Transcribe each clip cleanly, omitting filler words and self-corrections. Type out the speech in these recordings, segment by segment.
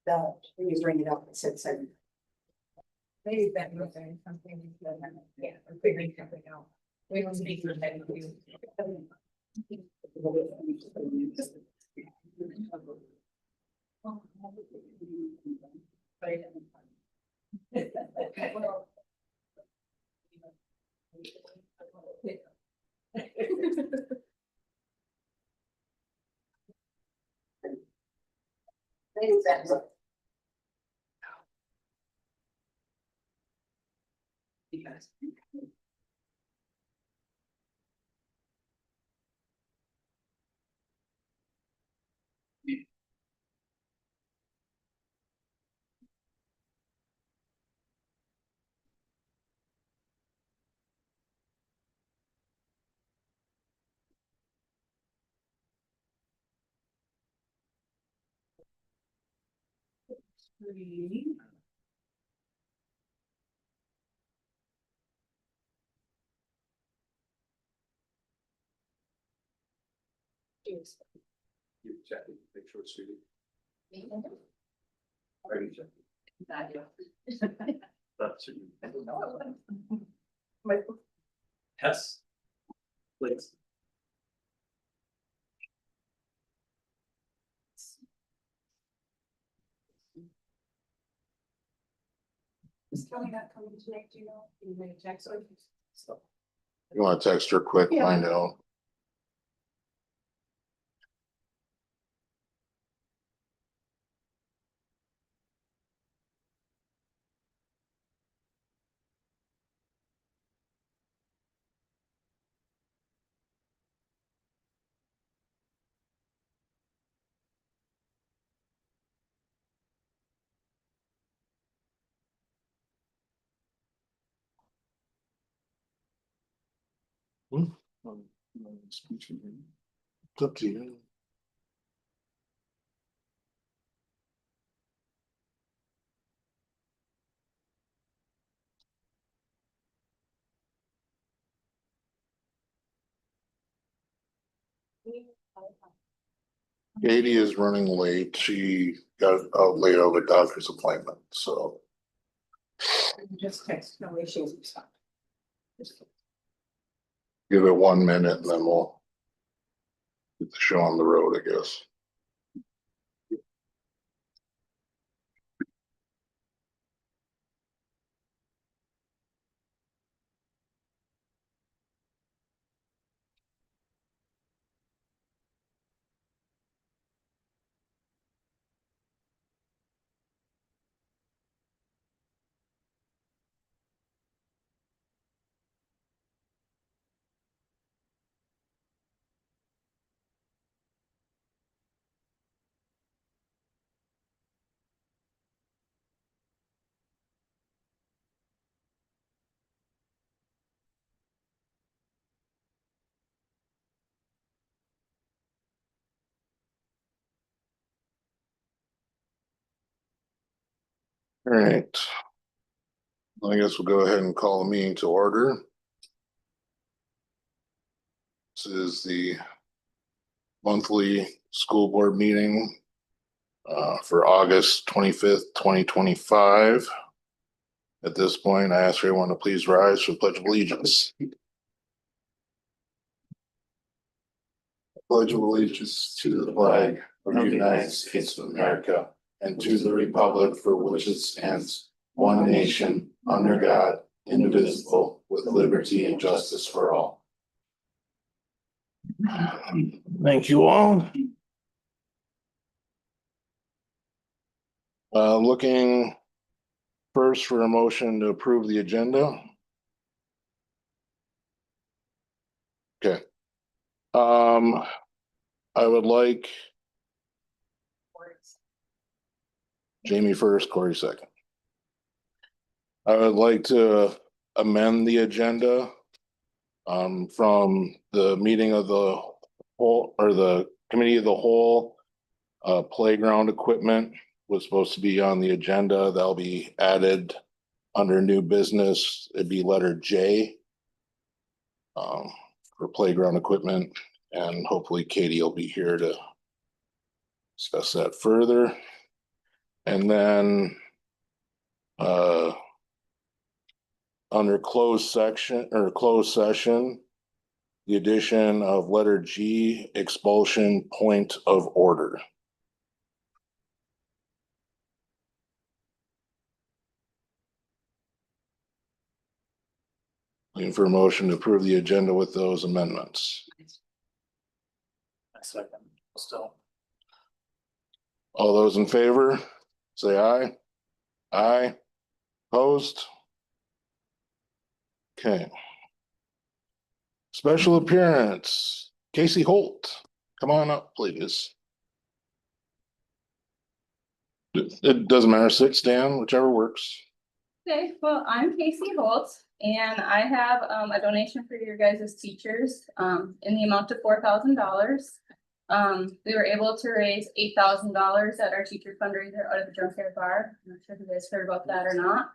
that when you bring it up, it said seven. Maybe that was doing something, yeah, or figuring something out. We don't speak for that. Because You check it, make sure it's suited. Ready, check it. That's suited. Yes. Please. is Kelly not coming tonight, do you know? You may text or. You wanna text her quick, Yeah. find out. It's up to you. Katie is running late. She got out late of a doctor's appointment, so Just text, no issues. give it 1 minute and then we'll get the show on the road, I guess. All right. I guess we'll go ahead and call the meeting to order. This is the monthly school board meeting for August 25th, 2025. At this point, I ask everyone to please rise for the Pledge of Allegiance. Pledge of Allegiance to the flag of the United States of America and to the republic for which it stands, one nation, under God, indivisible, with liberty and justice for all. Thank you all. Looking first for a motion to approve the agenda. Okay. I would like Jamie first, Corey second. I would like to amend the agenda from the meeting of the whole, or the committee of the whole. Playground equipment was supposed to be on the agenda. That'll be added under new business. It'd be letter J for playground equipment, and hopefully Katie will be here to discuss that further. And then under closed section or closed session, the addition of letter G, expulsion point of order. Looking for a motion to approve the agenda with those amendments. I second, still. All those in favor, say aye. Aye. Opposed? Okay. Special appearance, Casey Holt. Come on up, please. It doesn't matter, sit, stand, whichever works. Okay, well, I'm Casey Holt and I have a donation for your guys' teachers in the amount of $4,000. We were able to raise $8,000 at our teacher fundraiser out of the junkyard bar. I'm not sure if you guys heard about that or not.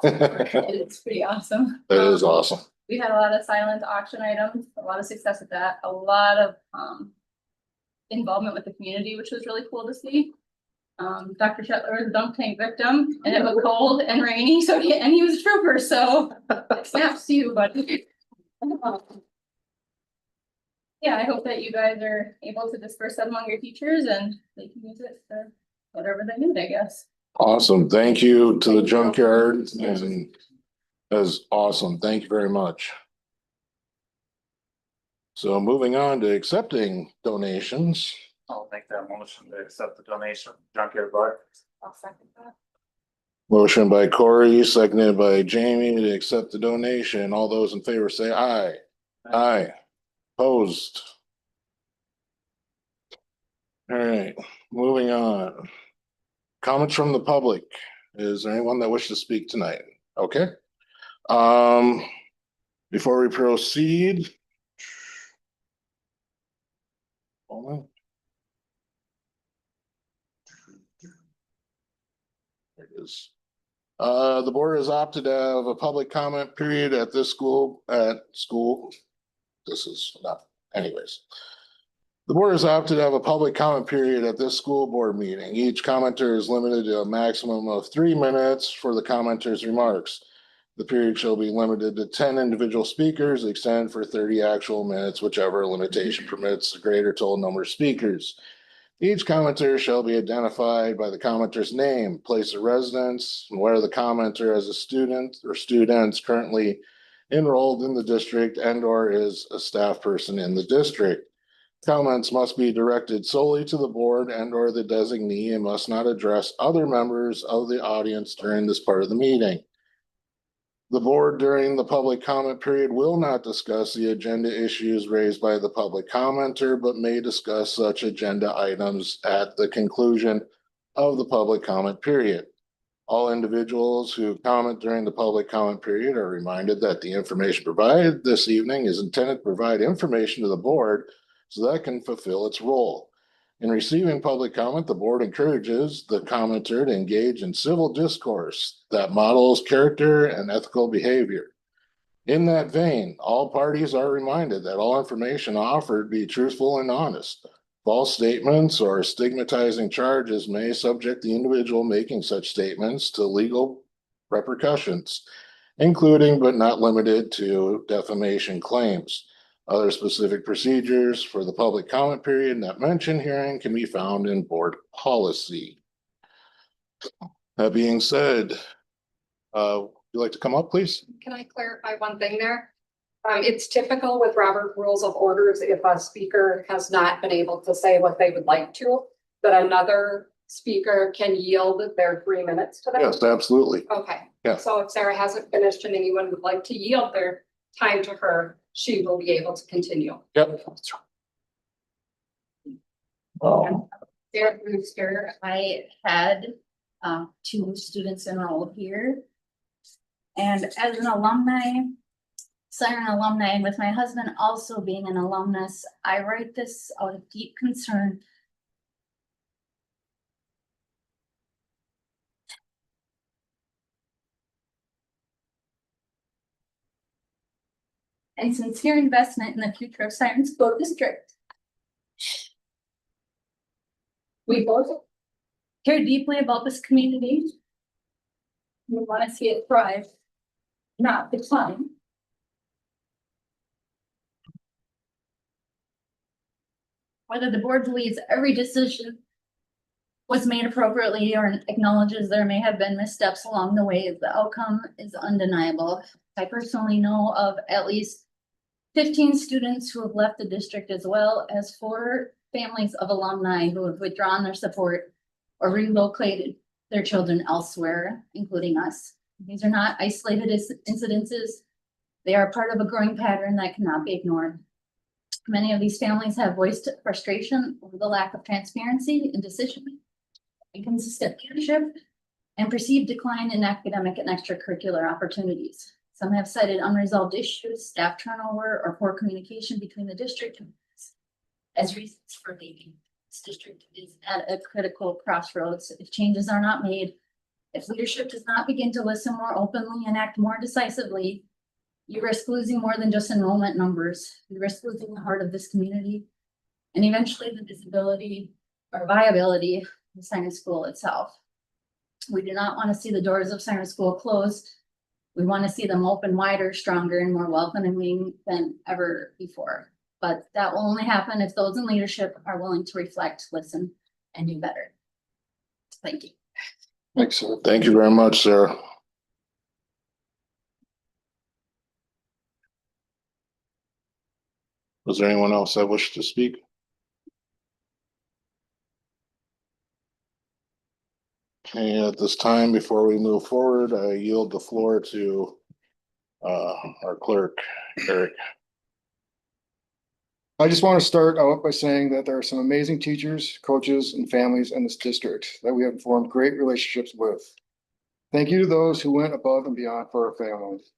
It's pretty awesome. That is awesome. We had a lot of silent auction items, a lot of success with that, a lot of involvement with the community, which was really cool to see. Dr. Shetler was a dunk tank victim and it was cold and rainy, so he was a trooper, so snaps to you, buddy. Yeah, I hope that you guys are able to disperse that among your teachers and they can use it for whatever they need, I guess. Awesome. Thank you to the junkyard, and that's awesome. Thank you very much. So moving on to accepting donations. I'll make that motion to accept the donation, junkyard bar. I'll second that. Motion by Corey, seconded by Jamie to accept the donation. All those in favor say aye. Aye. Opposed? All right, moving on. Comments from the public. Is there anyone that wishes to speak tonight? Okay. Before we proceed. Hold on. There it is. The board has opted to have a public comment period at this school, This is not, anyways. The board has opted to have a public comment period at this school board meeting. Each commenter is limited to a maximum of 3 minutes for the commenter's remarks. The period shall be limited to 10 individual speakers, extend for 30 actual minutes, whichever limitation permits a greater total number of speakers. Each commenter shall be identified by the commenter's name, place of residence, and whether the commenter as a student or students currently enrolled in the district and or is a staff person in the district. Comments must be directed solely to the board and or the designee and must not address other members of the audience during this part of the meeting. The board during the public comment period will not discuss the agenda issues raised by the public commenter, but may discuss such agenda items at the conclusion of the public comment period. All individuals who comment during the public comment period are reminded that the information provided this evening is intended to provide information to the board so that it can fulfill its role. In receiving public comment, the board encourages the commenter to engage in civil discourse that models character and ethical behavior. In that vein, all parties are reminded that all information offered be truthful and honest. False statements or stigmatizing charges may subject the individual making such statements to legal repercussions, including but not limited to defamation claims. Other specific procedures for the public comment period not mentioned herein can be found in board policy. That being said, would you like to come up, please? Can I clarify one thing there? It's typical with Robert Rules of Orders, if a speaker has not been able to say what they would like to, that another speaker can yield their 3 minutes to them. Yes, absolutely. Okay. Yeah. So if Sarah hasn't finished and anyone would like to yield their time to her, she will be able to continue. Yep. Sarah Brewster, I had 2 students enrolled here. And as an alumni, Siren alumni, and with my husband also being an alumnus, I write this out of deep concern. And sincere investment in the future of Siren School District. We both, care deeply about this community. We want to see it thrive, not decline. Whether the board believes every decision was made appropriately or acknowledges there may have been missteps along the way, the outcome is undeniable. I personally know of at least 15 students who have left the district, as well as 4 families of alumni who have withdrawn their support or relocated their children elsewhere, including us. These are not isolated incidences. They are part of a growing pattern that cannot be ignored. Many of these families have voiced frustration over the lack of transparency in decision, inconsistent leadership, and perceived decline in academic and extracurricular opportunities. Some have cited unresolved issues, staff turnover, or poor communication between the district as reasons for leaving. This district is at a critical crossroads. If changes are not made, if leadership does not begin to listen more openly and act more decisively, you risk losing more than just enrollment numbers. You risk losing the heart of this community and eventually the visibility or viability of the Siren School itself. We do not want to see the doors of Siren School closed. We want to see them open wider, stronger, and more welcoming than ever before. But that will only happen if those in leadership are willing to reflect, listen, and do better. Thank you. Thanks, sir. Thank you very much, Sarah. Was there anyone else that wished to speak? Okay, at this time, before we move forward, I yield the floor to our clerk, Eric. I just want to start out by saying that there are some amazing teachers, coaches, and families in this district that we have formed great relationships with. Thank you to those who went above and beyond for our families.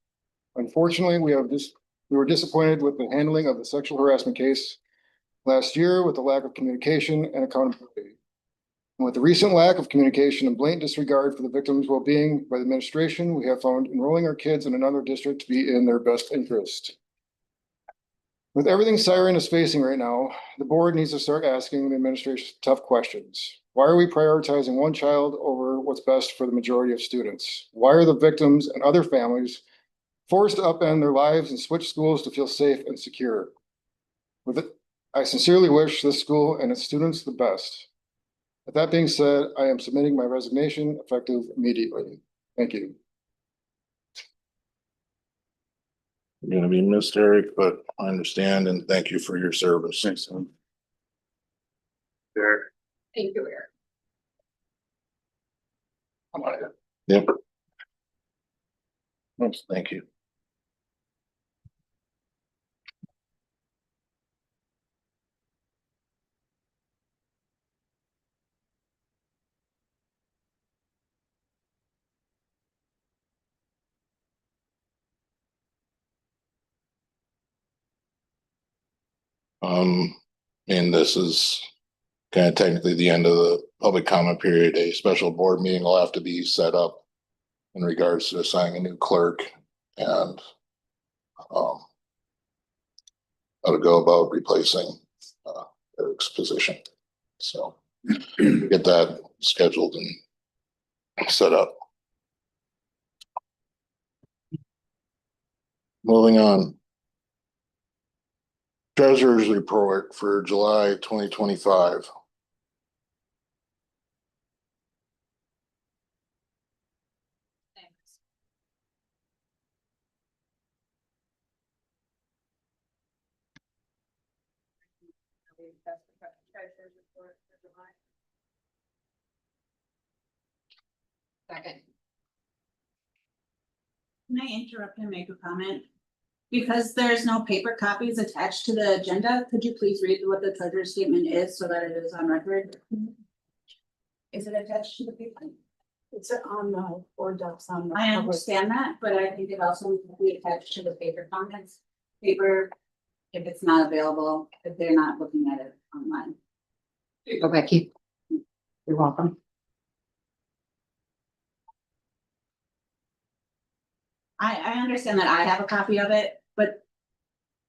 Unfortunately, we were disappointed with the handling of the sexual harassment case last year with the lack of communication and accountability. And with the recent lack of communication and blatant disregard for the victims' well-being by the administration, we have found enrolling our kids in another district to be in their best interest. With everything Siren is facing right now, the board needs to start asking the administration tough questions. Why are we prioritizing one child over what's best for the majority of students? Why are the victims and other families forced to upend their lives and switch schools to feel safe and secure? With it, I sincerely wish this school and its students the best. With that being said, I am submitting my resignation effective immediately. Thank you. You're gonna be missed, Eric, but I understand and thank you for your service. Thanks, son. Eric. Thank you, Eric. Yep. Yes, thank you. And this is kind of technically the end of the public comment period. A special board meeting will have to be set up in regards to assigning a new clerk and how to go about replacing Eric's position. So get that scheduled and set up. Moving on. Treasurer's report for July 2025. Thanks. Second. Can I interrupt and make a comment? Because there's no paper copies attached to the agenda, could you please read what the treasurer's statement is so that it is on record? Is it attached to the paper? It's on the board docs on the. I understand that, but I think it also needs to be attached to the paper comments. Paper, if it's not available, if they're not looking at it online. Go, Becky. You're welcome. I understand that I have a copy of it, but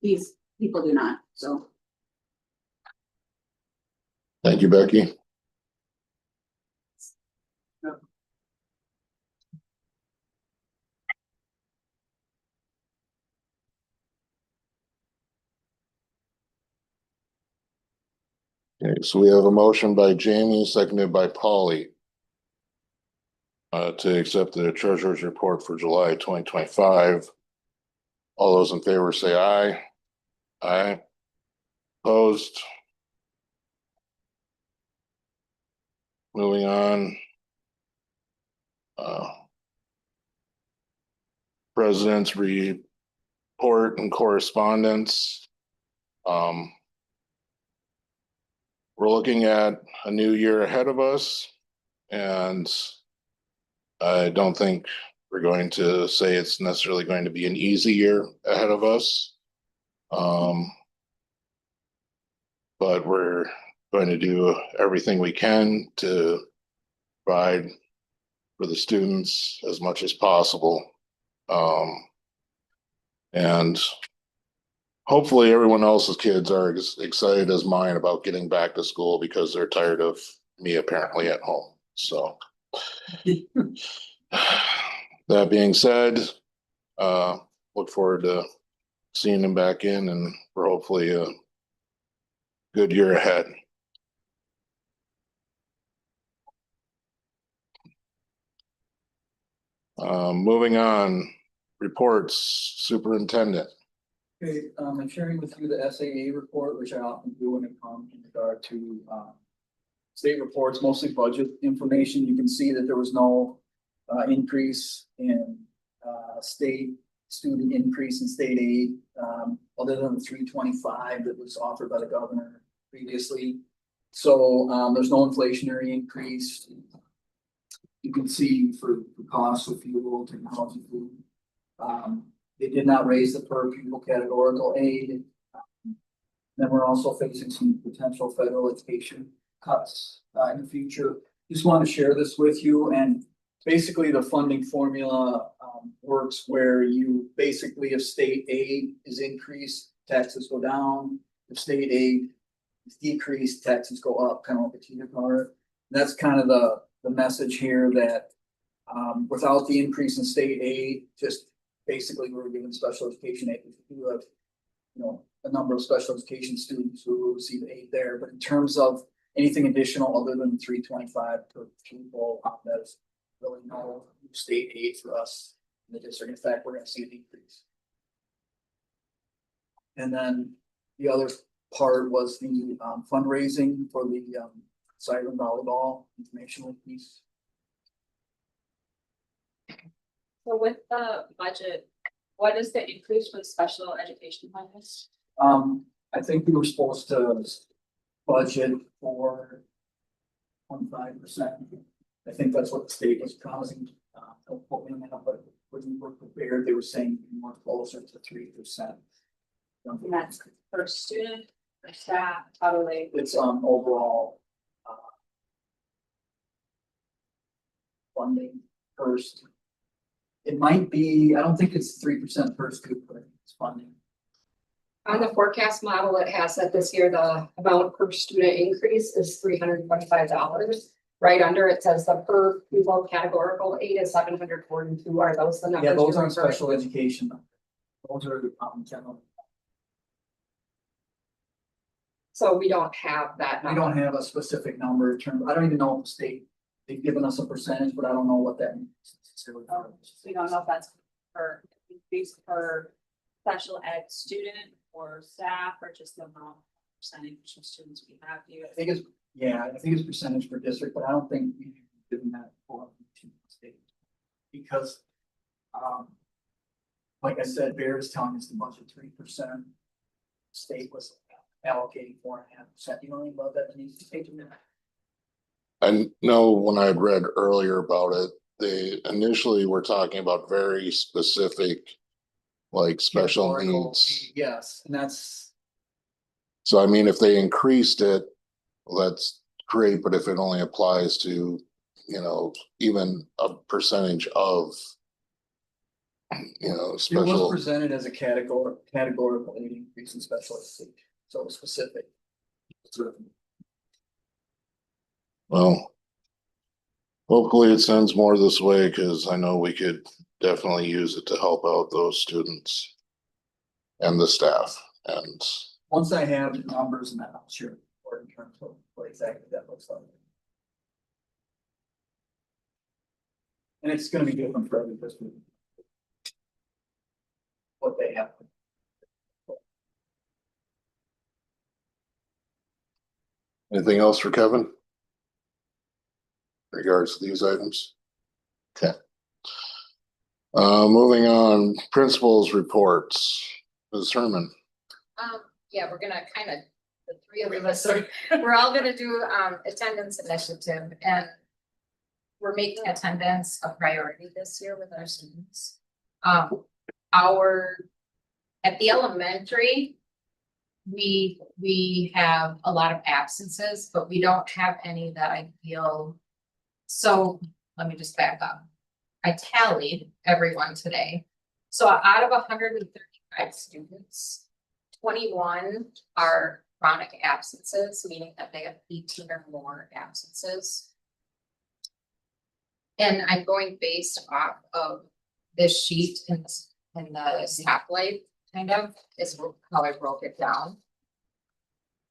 these people do not, so. Thank you, Becky. Okay, so we have a motion by Jamie, seconded by Polly. To accept the treasurer's report for July 2025. All those in favor say aye. Aye. Opposed? Moving on. President's report and correspondence. We're looking at a new year ahead of us, and I don't think we're going to say it's necessarily going to be an easy year ahead of us. But we're going to do everything we can to provide for the students as much as possible. And hopefully everyone else's kids are as excited as mine about getting back to school because they're tired of me apparently at home. So that being said, look forward to seeing them back in, and for hopefully a good year ahead. Moving on, reports, superintendent. Okay, I'm sharing with you the SAA report, which I often do when it comes in regard to state reports, mostly budget information. You can see that there was no increase in state student increase in state aid, other than the 325 that was offered by the governor previously. So there's no inflationary increase. You can see for costs of fuel, technology, food. They did not raise the per pupil categorical aid. Then we're also facing some potential federal education cuts in the future. Just want to share this with you, and basically the funding formula works where you basically, if state aid is increased, taxes go down. If state aid is decreased, taxes go up, kind of like a teeter totter. That's kind of the message here, that without the increase in state aid, just basically we're giving special education aid. We do have, a number of special education students who will receive aid there, but in terms of anything additional other than 325 per pupil, that's really no state aid for us in the district. In fact, we're going to see a decrease. And then the other part was the fundraising for the Siren volleyball informational piece. So with the budget, what is the increase for the special education funds? I think we were supposed to budget for 25%. I think that's what the state was promising. Don't quote me on that, but when we were prepared, they were saying more closer to 3%. And that's per student, per staff, totally. It's overall funding first. It might be, I don't think it's 3% per student, but it's funding. On the forecast model, it has that this year, the amount per student increase is $325. Right under it says the per pupil categorical aid is 742. Are those the numbers? Yeah, those you're aren't referring special to? education. Those are general. So we don't have that We number. don't have a specific number in terms, I don't even know if the state, they've given us a percentage, but I don't know what that means. So we don't know if that's per increase per special ed student or staff, or just the amount percentage of students we have here. I think it's percentage per district, but I don't think we've given that for the state. Because, like I said, Bear is telling us the budget 3%. State was allocating 4.5%. You know anything about that, Denise? Take a minute. I know when I had read earlier about it, they initially were talking about very specific, like special Categorical, needs. yes, and that's, So I mean, if they increased it, well, that's great, but if it only applies to, even a percentage of, it was special. presented as a categorical aid increase in special education, so it was specific. Well, hopefully it sends more this way, because I know we could definitely use it to help out those students and the staff. And Once I have the numbers, and that I'll share. report in terms of what exactly that looks like. And it's gonna be different for every district. What they have. Anything else for Kevin? In regards to these items? Okay. Moving on, principals reports. Ms. Herman. Yeah, we're gonna kind of, the three of us are, we're all gonna do attendance initiative, and we're making attendance a priority this year with our students. At the elementary, we have a lot of absences, but we don't have any that I feel. So let me just back up. I tallied everyone today. So out of 135 students, 21 are chronic absences, meaning that they have 18 or more absences. And I'm going based off of this sheet in the stoplight, kind of, is how I broke it down.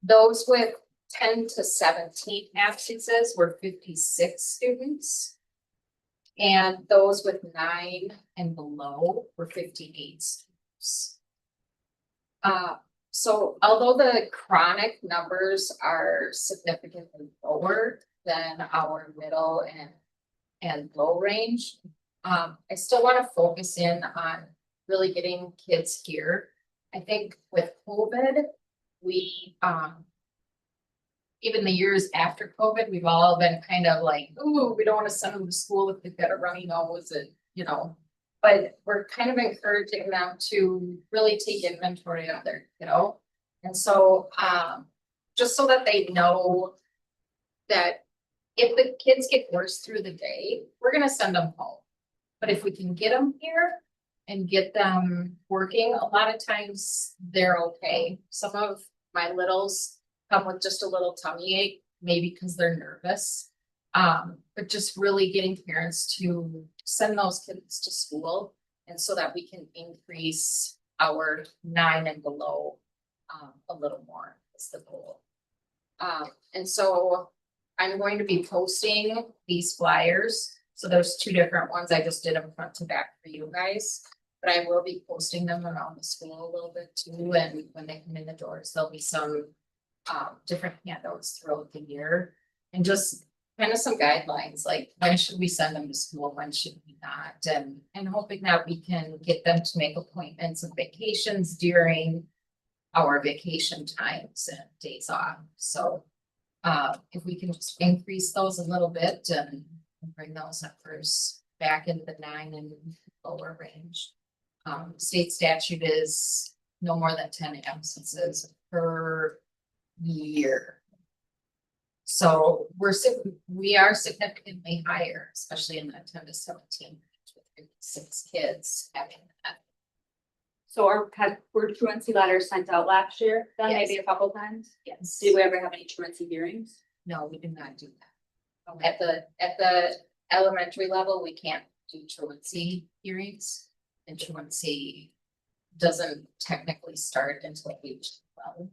Those with 10 to 17 absences were 56 students. And those with 9 and below were 58 students. So although the chronic numbers are significantly lower than our middle and low range, I still want to focus in on really getting kids here. I think with COVID, we even the years after COVID, we've all been kind of like, ooh, we don't want to send them to school if they've got a runny nose, and you know. But we're kind of encouraging them to really take inventory of their kiddo. And so just so that they know that if the kids get worse through the day, we're gonna send them home. But if we can get them here and get them working, a lot of times they're okay. Some of my littles come with just a little tummy ache, maybe because they're nervous. But just really getting parents to send those kids to school, and so that we can increase our 9 and below a little more is the goal. And so I'm going to be posting these flyers. So there's 2 different ones. I just did them front to back for you guys, but I will be posting them around the school a little bit too. And when they come in the doors, there'll be some different handouts throughout the year, and just kind of some guidelines, like when should we send them to school, when should we not, and hoping that we can get them to make appointments and vacations during our vacation times and days off. So if we can just increase those a little bit and bring those numbers back into the 9 and lower range. State statute is no more than 10 absences per year. So we are significantly higher, especially in that 10 to 17 with 56 kids having that. So were truancy letters sent out last year, then Yes. maybe a couple times? Yes. Did we ever have any truancy hearings? No, we do not do that. At the elementary level, we can't do truancy hearings, and truancy doesn't technically start until age 12.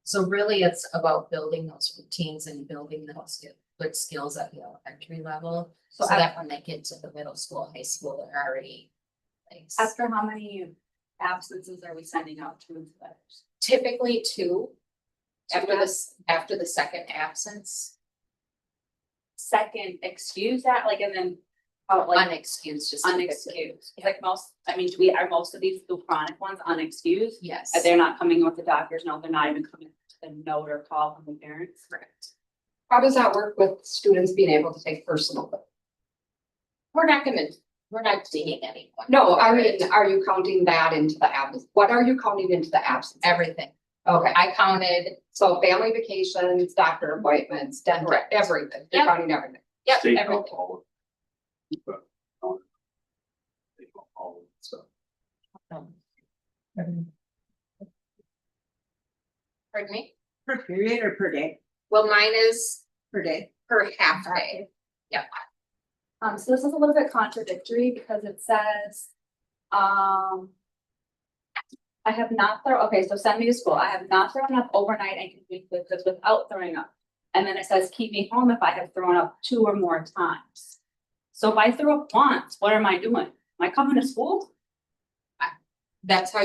So really, it's about building those routines and building those good skills at the elementary level, so that when they get to the middle school, high school, they're already like. After how many absences are we sending out truancy letters? Typically 2. After the second absence, Second, excuse that, like, and then, like, unexcused, just unexcused. Yeah. Like are most of these still chronic ones unexcused? Yes. They're not coming with the doctor's note, they're not even coming to the note or call from the parents? Correct. How does that work with students being able to take personal? We're not dating anyone. No, I mean, are you counting that into the absence? What are you counting into the absence? Everything. Okay, I counted, so family vacations, doctor appointments, dental, Correct. everything. You're Yep. counting everything. yep, State everything. alcohol. But, state alcohol, so. Pardon me? Per period or per day? Well, mine is Per day. per half day. So this is a little bit contradictory because it says, I have not thrown, okay, so send me to school. I have not thrown up overnight and complete this without throwing up. And then it says keep me home if I have thrown up 2 or more times. So if I throw up once, what am I doing? Am I coming to school? That's how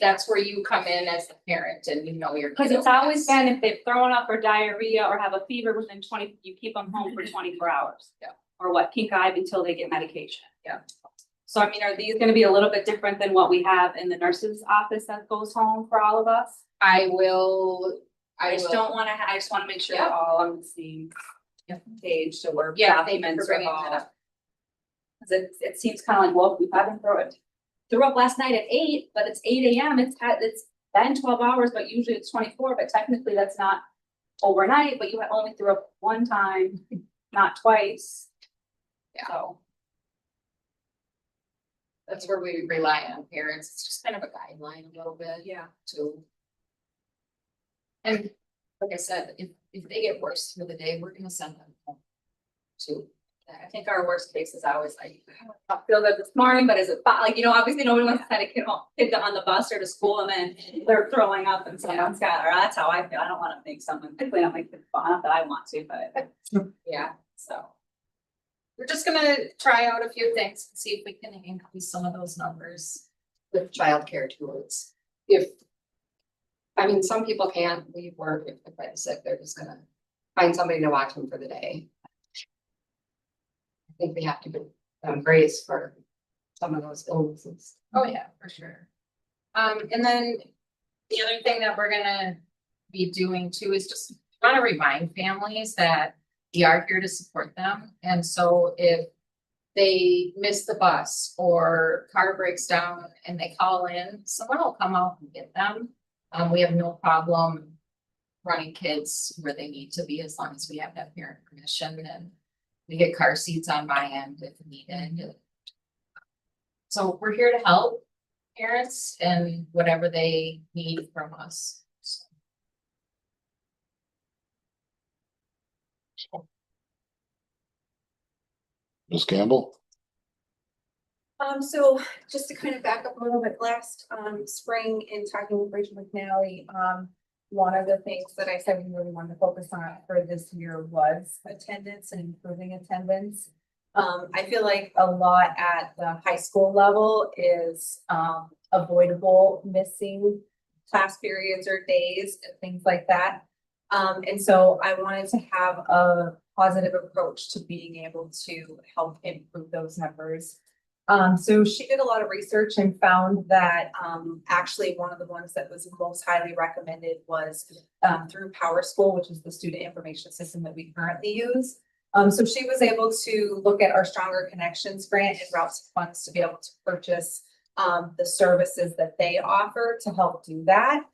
that's where you come in as the parent and you know your. Cause it's always been if they've thrown up or diarrhea or have a fever within 20, you keep them home for 24 hours. Yeah. Or what, pink eye until they get medication. Yeah. So I mean, are these gonna be a little bit different than what we have in the nurse's office that goes home for all of us? I just don't wanna, I just wanna make sure we're Yep. all on the same page, so we're Yeah, thank you for documents are bringing that all. up. Cause it seems kinda like, well, if we haven't threw up last night at 8, but it's 8 AM, it's been 12 hours, but usually it's 24, but technically that's not overnight, but you only threw up 1 time, not twice. Yeah. So. That's where we rely on parents. It's just kind of a guideline a little bit. Yeah. Too. And like I said, if they get worse through the day, we're gonna send them home too. I think our worst case is always like, I feel good this morning, but is it fine? Like, obviously nobody wants to send a kid on the bus or to school and then they're throwing up and someone's got, or that's how I feel. I don't want to make someone, typically not make it fun, not that I want to, but Yeah, so. we're just gonna try out a few things and see if we can increase some of those numbers with childcare tools. I mean, some people can't leave work if they're sick, they're just gonna find somebody to watch them for the day. I think we have to give them grace for some of those illnesses. Oh, yeah, for sure. And then the other thing that we're gonna be doing too is just want to remind families that we are here to support them. And so if they miss the bus or car breaks down and they call in, someone will come out and get them. We have no problem running kids where they need to be as long as we have that parent permission, and we get car seats on my end if needed. So we're here to help parents and whatever they need from us. Ms. Campbell? So just to kind of back up a little bit, last spring in talking with Rachel McNally, one of the things that I said we really wanted to focus on for this year was attendance and improving attendance. I feel like a lot at the high school level is avoidable missing class periods or days and things like that. And so I wanted to have a positive approach to being able to help improve those numbers. So she did a lot of research and found that actually one of the ones that was most highly recommended was through PowerSchool, which is the student information system that we currently use. So she was able to look at our Stronger Connections grant and route funds to be able to purchase the services that they offer to help do that.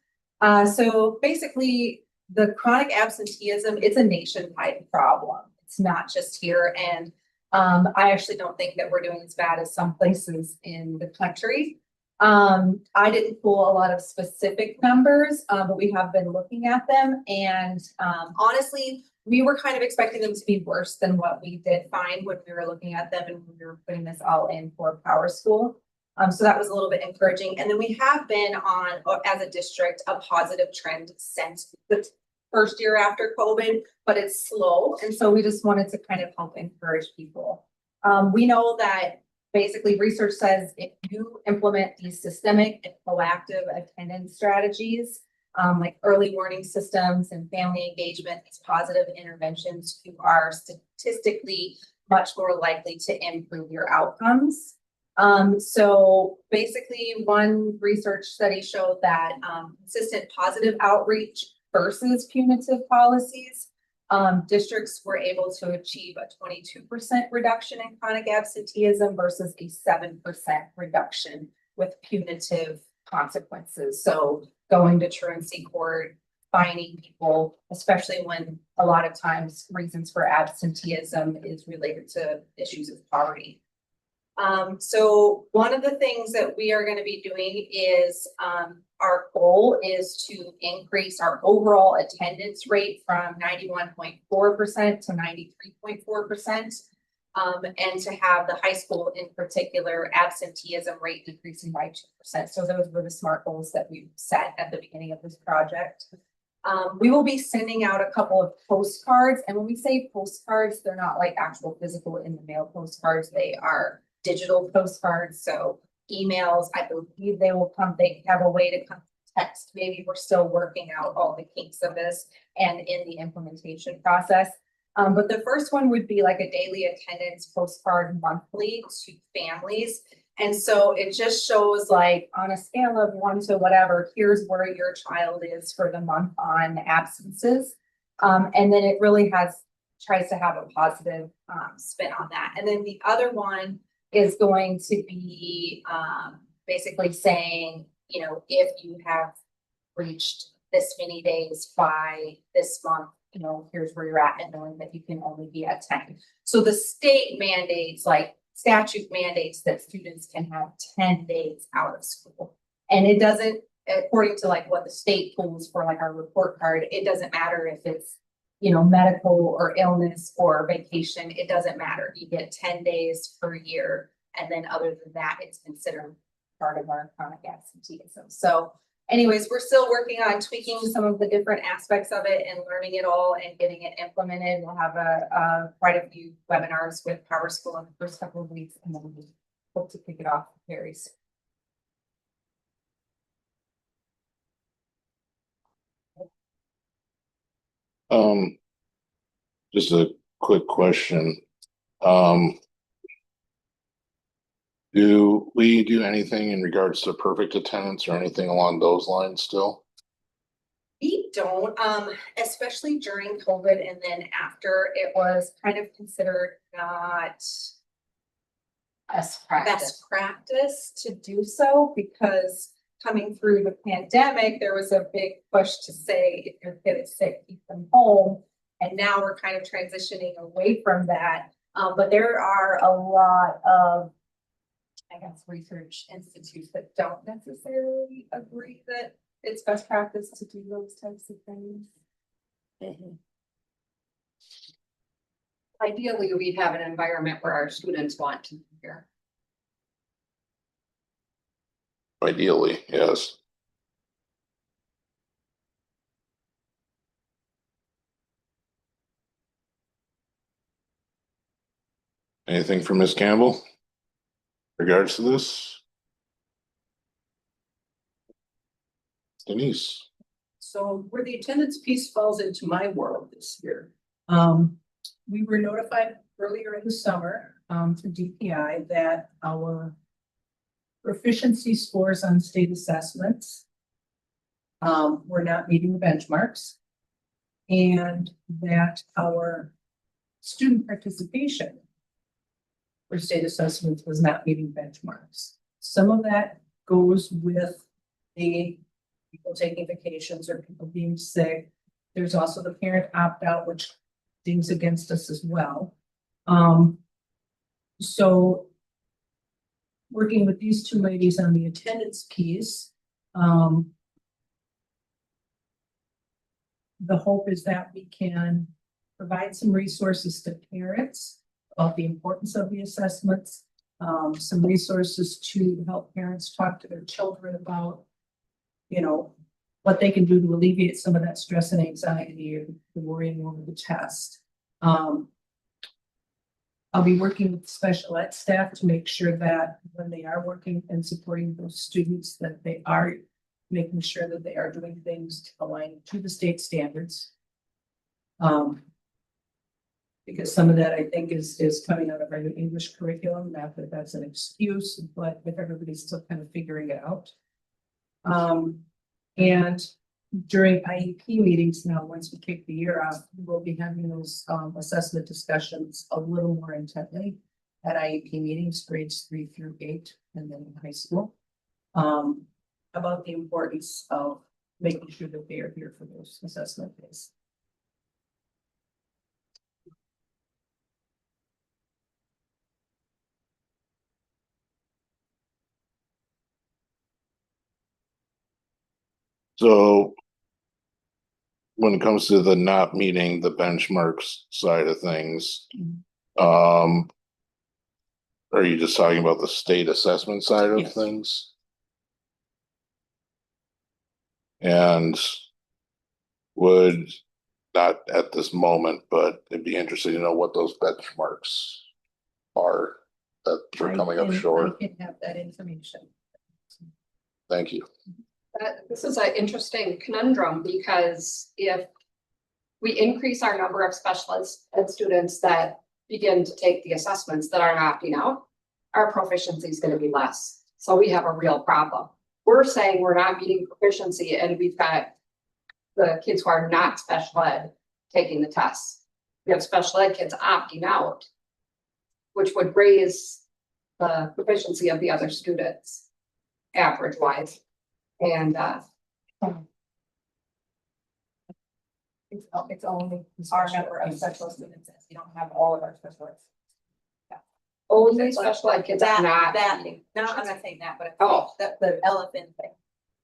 So basically, the chronic absenteeism, it's a nationwide problem. It's not just here. And I actually don't think that we're doing as bad as some places in the country. I didn't pull a lot of specific numbers, but we have been looking at them. And honestly, we were kind of expecting them to be worse than what we did find when we were looking at them and when we were putting this all in for PowerSchool. So that was a little bit encouraging. And then we have been on, as a district, a positive trend since the first year after COVID, but it's slow. And so we just wanted to kind of help encourage people. We know that basically research says if you implement these systemic and proactive attendance strategies, like early warning systems and family engagement, these positive interventions, you are statistically much more likely to improve your outcomes. So basically one research study showed that consistent positive outreach versus punitive policies, districts were able to achieve a 22% reduction in chronic absenteeism versus a 7% reduction with punitive consequences. So going to truancy court, fining people, especially when a lot of times reasons for absenteeism is related to issues of poverty. So one of the things that we are going to be doing is our goal is to increase our overall attendance rate from 91.4% to 93.4%. And to have the high school in particular absenteeism rate decreasing by 2%. So those were the SMART goals that we set at the beginning of this project. We will be sending out a couple of postcards, and when we say postcards, they're not like actual physical in the mail postcards, they are digital postcards, so emails, I believe they will come, they have a way to come text, maybe we're still working out all the kinks of this and in the implementation process. But the first one would be like a daily attendance postcard monthly to families. And so it just shows like on a scale of 1 to whatever, here's where your child is for the month on absences. And then it really tries to have a positive spin on that. And then the other one is going to be basically saying, you know, if you have reached this many days by this month, you know, here's where you're at, and knowing that you can only be at 10. So the state mandates, like statute mandates, that students can have 10 days out of school. And it doesn't, according to like what the state pulls for like our report card, it doesn't matter if it's, you know, medical or illness or vacation, it doesn't matter. You get 10 days per year. And then other than that, it's considered part of our chronic absenteeism. So anyways, we're still working on tweaking some of the different aspects of it and learning it all and getting it implemented. We'll have quite a few webinars with Power School in the first couple of weeks, and then we hope to kick it off very soon. Just a quick question. Do we do anything in regards to perfect attendance or anything along those lines still? We don't, especially during COVID and then after, it was kind of considered not Best best practice to do so, because coming through the pandemic, there was a big push to say, if your kid is sick, keep them home. And now we're kind of transitioning away from that. But there are a lot of, I guess, research institutes that don't necessarily agree that it's best practice to do those types of things. Ideally, we'd have an environment where our students want to be here. Ideally, yes. Anything from Ms. Campbell? In regards to this? Denise? So where the attendance piece falls into my world this year. We were notified earlier in the summer, through DPI, that our proficiency scores on state assessments were not meeting the benchmarks, and that our student participation for state assessments was not meeting benchmarks. Some of that goes with the people taking vacations or people being sick. There's also the parent opt-out, which things against us as well. So working with these two ladies on the attendance piece, the hope is that we can provide some resources to parents about the importance of the assessments, some resources to help parents talk to their children about, you know, what they can do to alleviate some of that stress and anxiety or the worrying over the test. I'll be working with special ed staff to make sure that when they are working and supporting those students, that they are making sure that they are doing things to align to the state standards. Because some of that, I think, is coming out of our new English curriculum, not that that's an excuse, but if everybody's still kind of figuring it out. And during IEP meetings now, once we kick the year off, we'll be having those assessment discussions a little more intently at IEP meetings, grades 3 through 8, and then in high school, about the importance of making sure that they are here for those assessment days. So when it comes to the not meeting the benchmarks side of things, are you just talking about the state assessment side of Yes. things? And would, not at this moment, but it'd be interesting to know what those benchmarks are that are coming up short. I can have that information. Thank you. This is an interesting conundrum because if we increase our number of special ed students that begin to take the assessments that are opting out, our proficiency is going to be less. So we have a real problem. We're saying we're not meeting proficiency and we've got the kids who are not special ed taking the tests. We have special ed kids opting out, which would raise the proficiency of the other students average wise. And It's only our number of special students, you don't have all of our special eds. only special ed kids are not meeting. No, I'm not saying that, but Oh. that the elephant thing.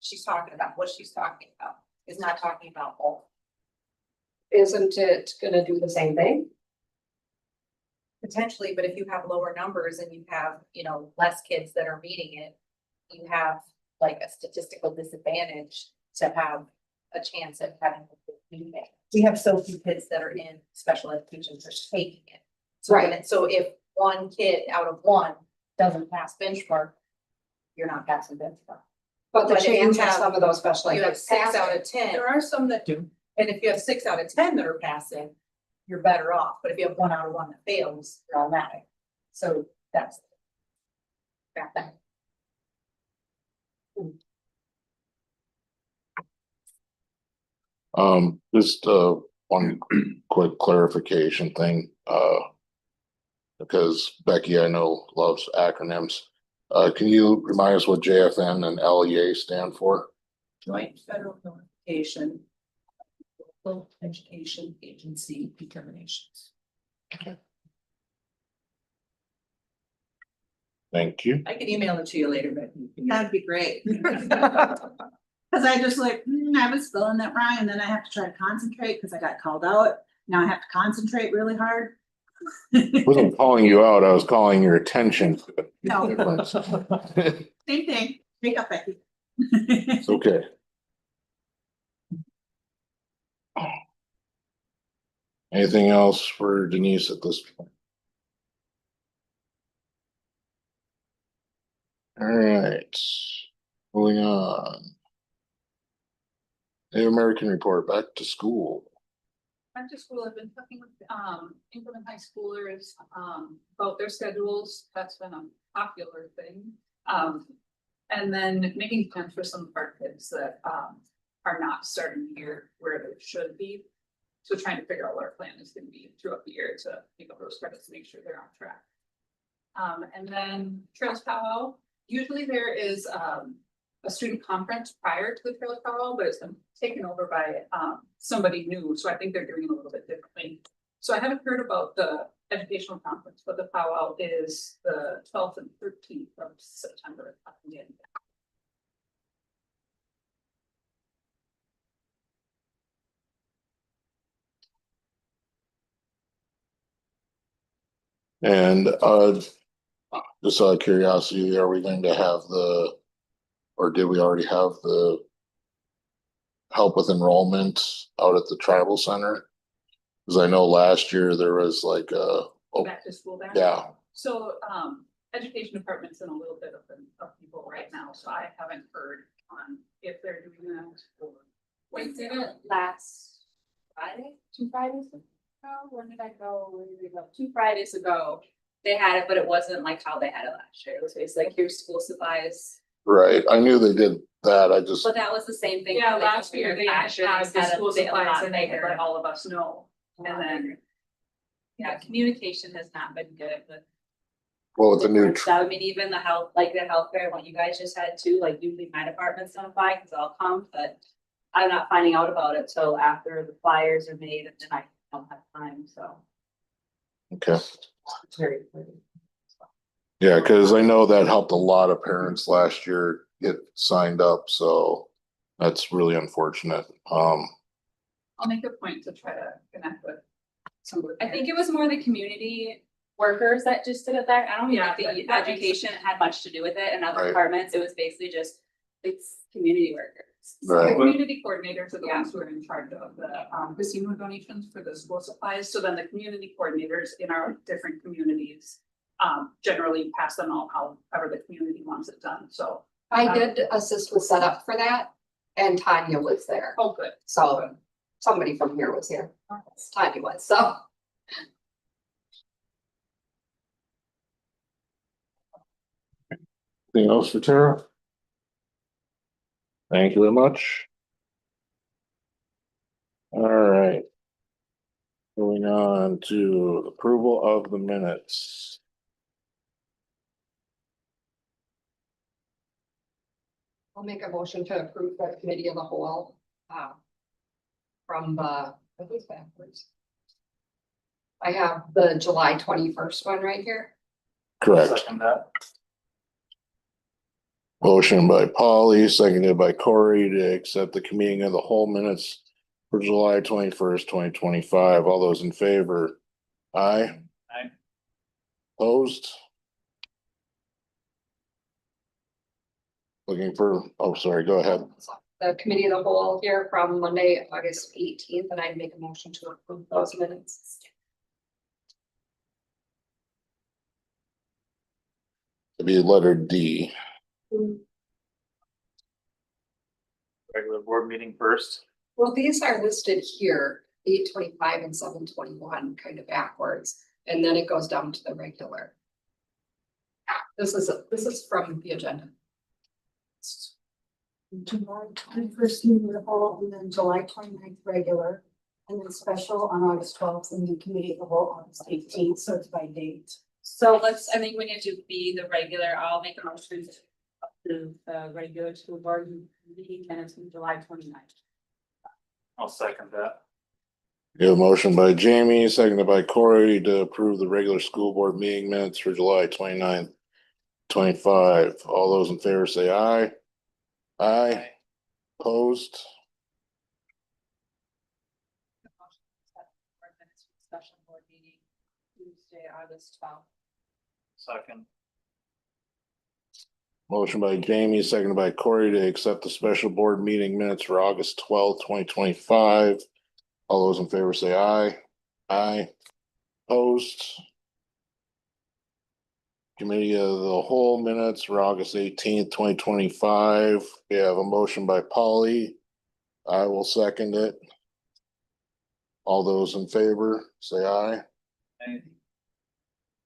She's talking about, what she's talking about is not talking about all. Isn't it gonna do the same thing? Potentially, but if you have lower numbers and you have, you know, less kids that are meeting it, you have like a statistical disadvantage to have a chance at having a meeting it. We have so few kids that are in special education for taking it. So Right. so if one kid out of one doesn't pass benchmark, you're not passing benchmark. But the But if you chance of have- some of those special ed You have kids 6 out passing, of 10. There are some that do. And if you have 6 out of 10 that are passing, you're better off, but if you have 1 out of 1 that fails, you're automatic. So that's. Got that. Just one quick clarification thing, because Becky, I know, loves acronyms. Can you remind us what JFN and LEA stand for? Joint federal notification. Local education agency determinations. Thank you. I can email it to you later, but. That'd be great. Cause I just like, I was spelling that wrong and then I have to try to concentrate because I got called out. Now I have to concentrate really hard. I wasn't calling you out, I was calling your attention. No. It's Same thing, make up Becky. okay. Anything else for Denise at this point? All right, moving on. Native American report, back to school. Back to school, I've been talking with incoming high schoolers about their schedules. That's been a popular thing. And then making plans for some of our kids that are not starting the year where they should be. So trying to figure out what our plan is going to be throughout the year to pick up those credits to make sure they're on track. And then Trails Powwow, usually there is a student conference prior to the Trails Powwow, but it's been taken over by somebody new, so I think they're doing it a little bit differently. So I haven't heard about the educational conference, but the powwow is the 12th and 13th of September. And just out of curiosity, are we going to have or did we already have the help with enrollment out at the tribal center? Cause I know last year there was like Back to school back. yeah, So education department's in a little bit of people right now, so I haven't heard on if they're doing that or. We did it last Friday, 2 Fridays ago. When did I go? Where did we go? 2 Fridays ago. They had it, but it wasn't like how they had it last year. It was basically like here's school supplies. right. I knew they did that. I just, But that was the same thing. Yeah, like, last year they had last year the had a school bit- a supplies lot and they had bigger. let all of us know. And then, Yeah, communication has not been good with. well, with the new, I mean, even the health, like the healthcare, what you guys just had too, like usually my department's notified because I'll come, but I'm not finding out about it till after the flyers are made and then I don't have time, so. okay. Yeah, cause I know that helped a lot of parents last year get signed up, so that's really unfortunate. I'll make a point to try to connect with somebody. I think it was more the community workers that just did it there. I don't even Yeah, think the that makes education had much to do with it in other Right. departments. It was basically just, it's community workers. The Right. community coordinators are the ones who are in charge of the casino donations for the school supplies. So then the community coordinators in our different communities generally pass them out however the community wants it done. So, I did assist with setup for that, and Tanya was there, oh, good. so somebody from here was here. Tanya was, so. Anything else for Tara? Thank you very much. All right. Moving on to approval of the minutes. I'll make a motion to approve the committee of the whole, from the, I think backwards. I have the July 21st one right here. Correct. Second that. Motion by Polly, seconded by Corey to accept the committee of the whole minutes for July 21st, 2025. All those in favor? Aye. Aye. Opposed? Looking for, oh, sorry, go ahead. The committee of the whole here from Monday, August 18th, and I'd make a motion to approve those minutes. It'd be letter D. Regular board meeting first. Well, these are listed here, 8:25 and 7:21, kind of backwards, and then it goes down to the regular. This is from the agenda. July 21st meeting of the whole, and then July 29th regular, and then special on August 12th, and then committee of the whole August 18th, so it's by date. So I think we need to be the regular, I'll make a motion to approve the regular school board meeting minutes from July 29th. I'll second that. We have a motion by Jamie, seconded by Corey to approve the regular school board meeting minutes for July 29th, 25. All those in favor say aye. Aye. Opposed? Special board meeting Tuesday, August 12th. Second. Motion by Jamie, seconded by Corey to accept the special board meeting minutes for August 12th, 2025. All those in favor say aye. Aye. Opposed? Committee of the whole minutes for August 18th, 2025. We have a motion by Polly. I will second it. All those in favor say aye. Aye.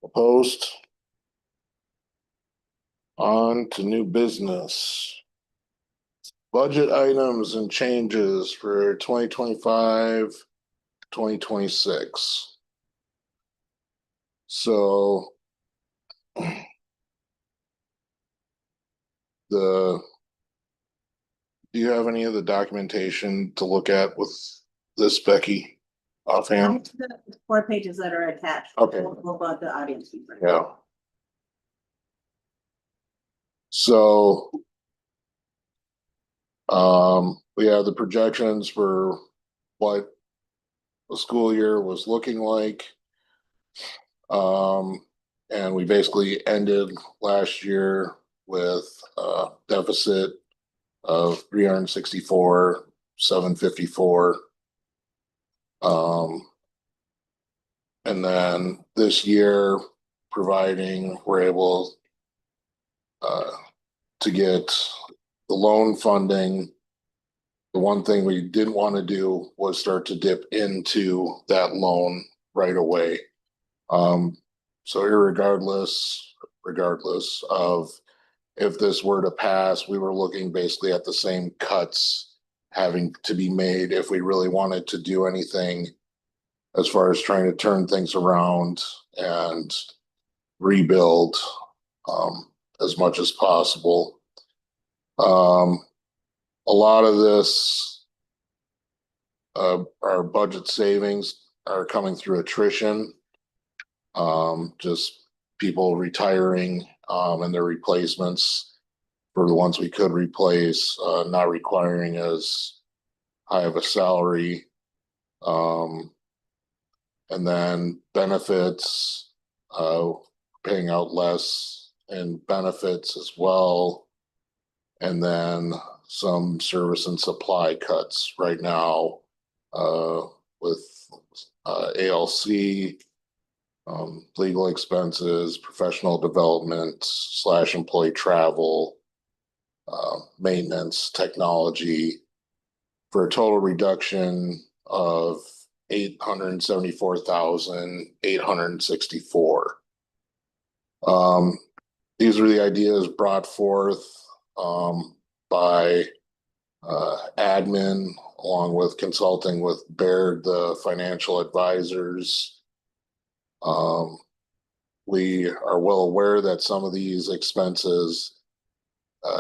Opposed? On to new business. Budget items and changes for 2025, 2026. So do you have any of the documentation to look at with this, Becky, offhand? The 4 pages that are attached. Okay. About the audience member. Yeah. So we have the projections for what the school year was looking like. And we basically ended last year with a deficit of 364,754. And then this year, providing we're able to get the loan funding. The one thing we didn't want to do was start to dip into that loan right away. So regardless of if this were to pass, we were looking basically at the same cuts having to be made if we really wanted to do anything as far as trying to turn things around and rebuild as much as possible. A lot of this, our budget savings are coming through attrition. Just people retiring and their replacements for the ones we could replace, not requiring as high of a salary. And then benefits, paying out less in benefits as well. And then some service and supply cuts right now, with, ALC, legal expenses, professional development / employee travel, maintenance, technology, for a total reduction of $874,864. These are the ideas brought forth by admin, along with consulting with Baird, the financial advisors. We are well aware that some of these expenses,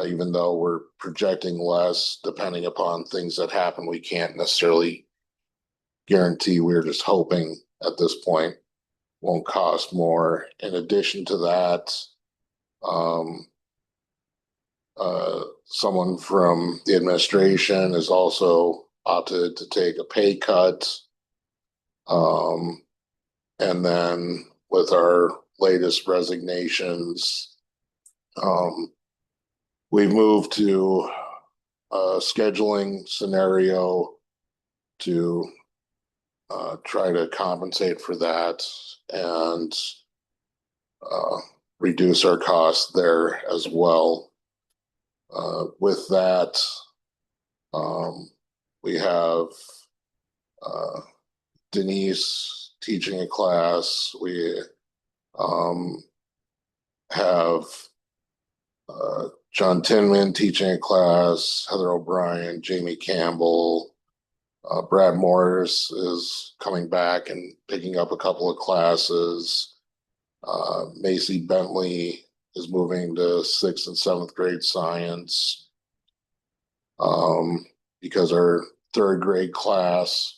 even though we're projecting less, depending upon things that happen, we can't necessarily guarantee. We're just hoping at this point won't cost more. In addition to that, someone from the administration has also opted to take a pay cut. And then with our latest resignations, we've moved to a scheduling scenario to try to compensate for that and reduce our costs there as well. With that, we have Denise teaching a class. We have John Tinman teaching a class, Heather O'Brien, Jamie Campbell, Brad Morris is coming back and picking up a couple of classes. Macy Bentley is moving to 6th and 7th grade science, because our 3rd grade class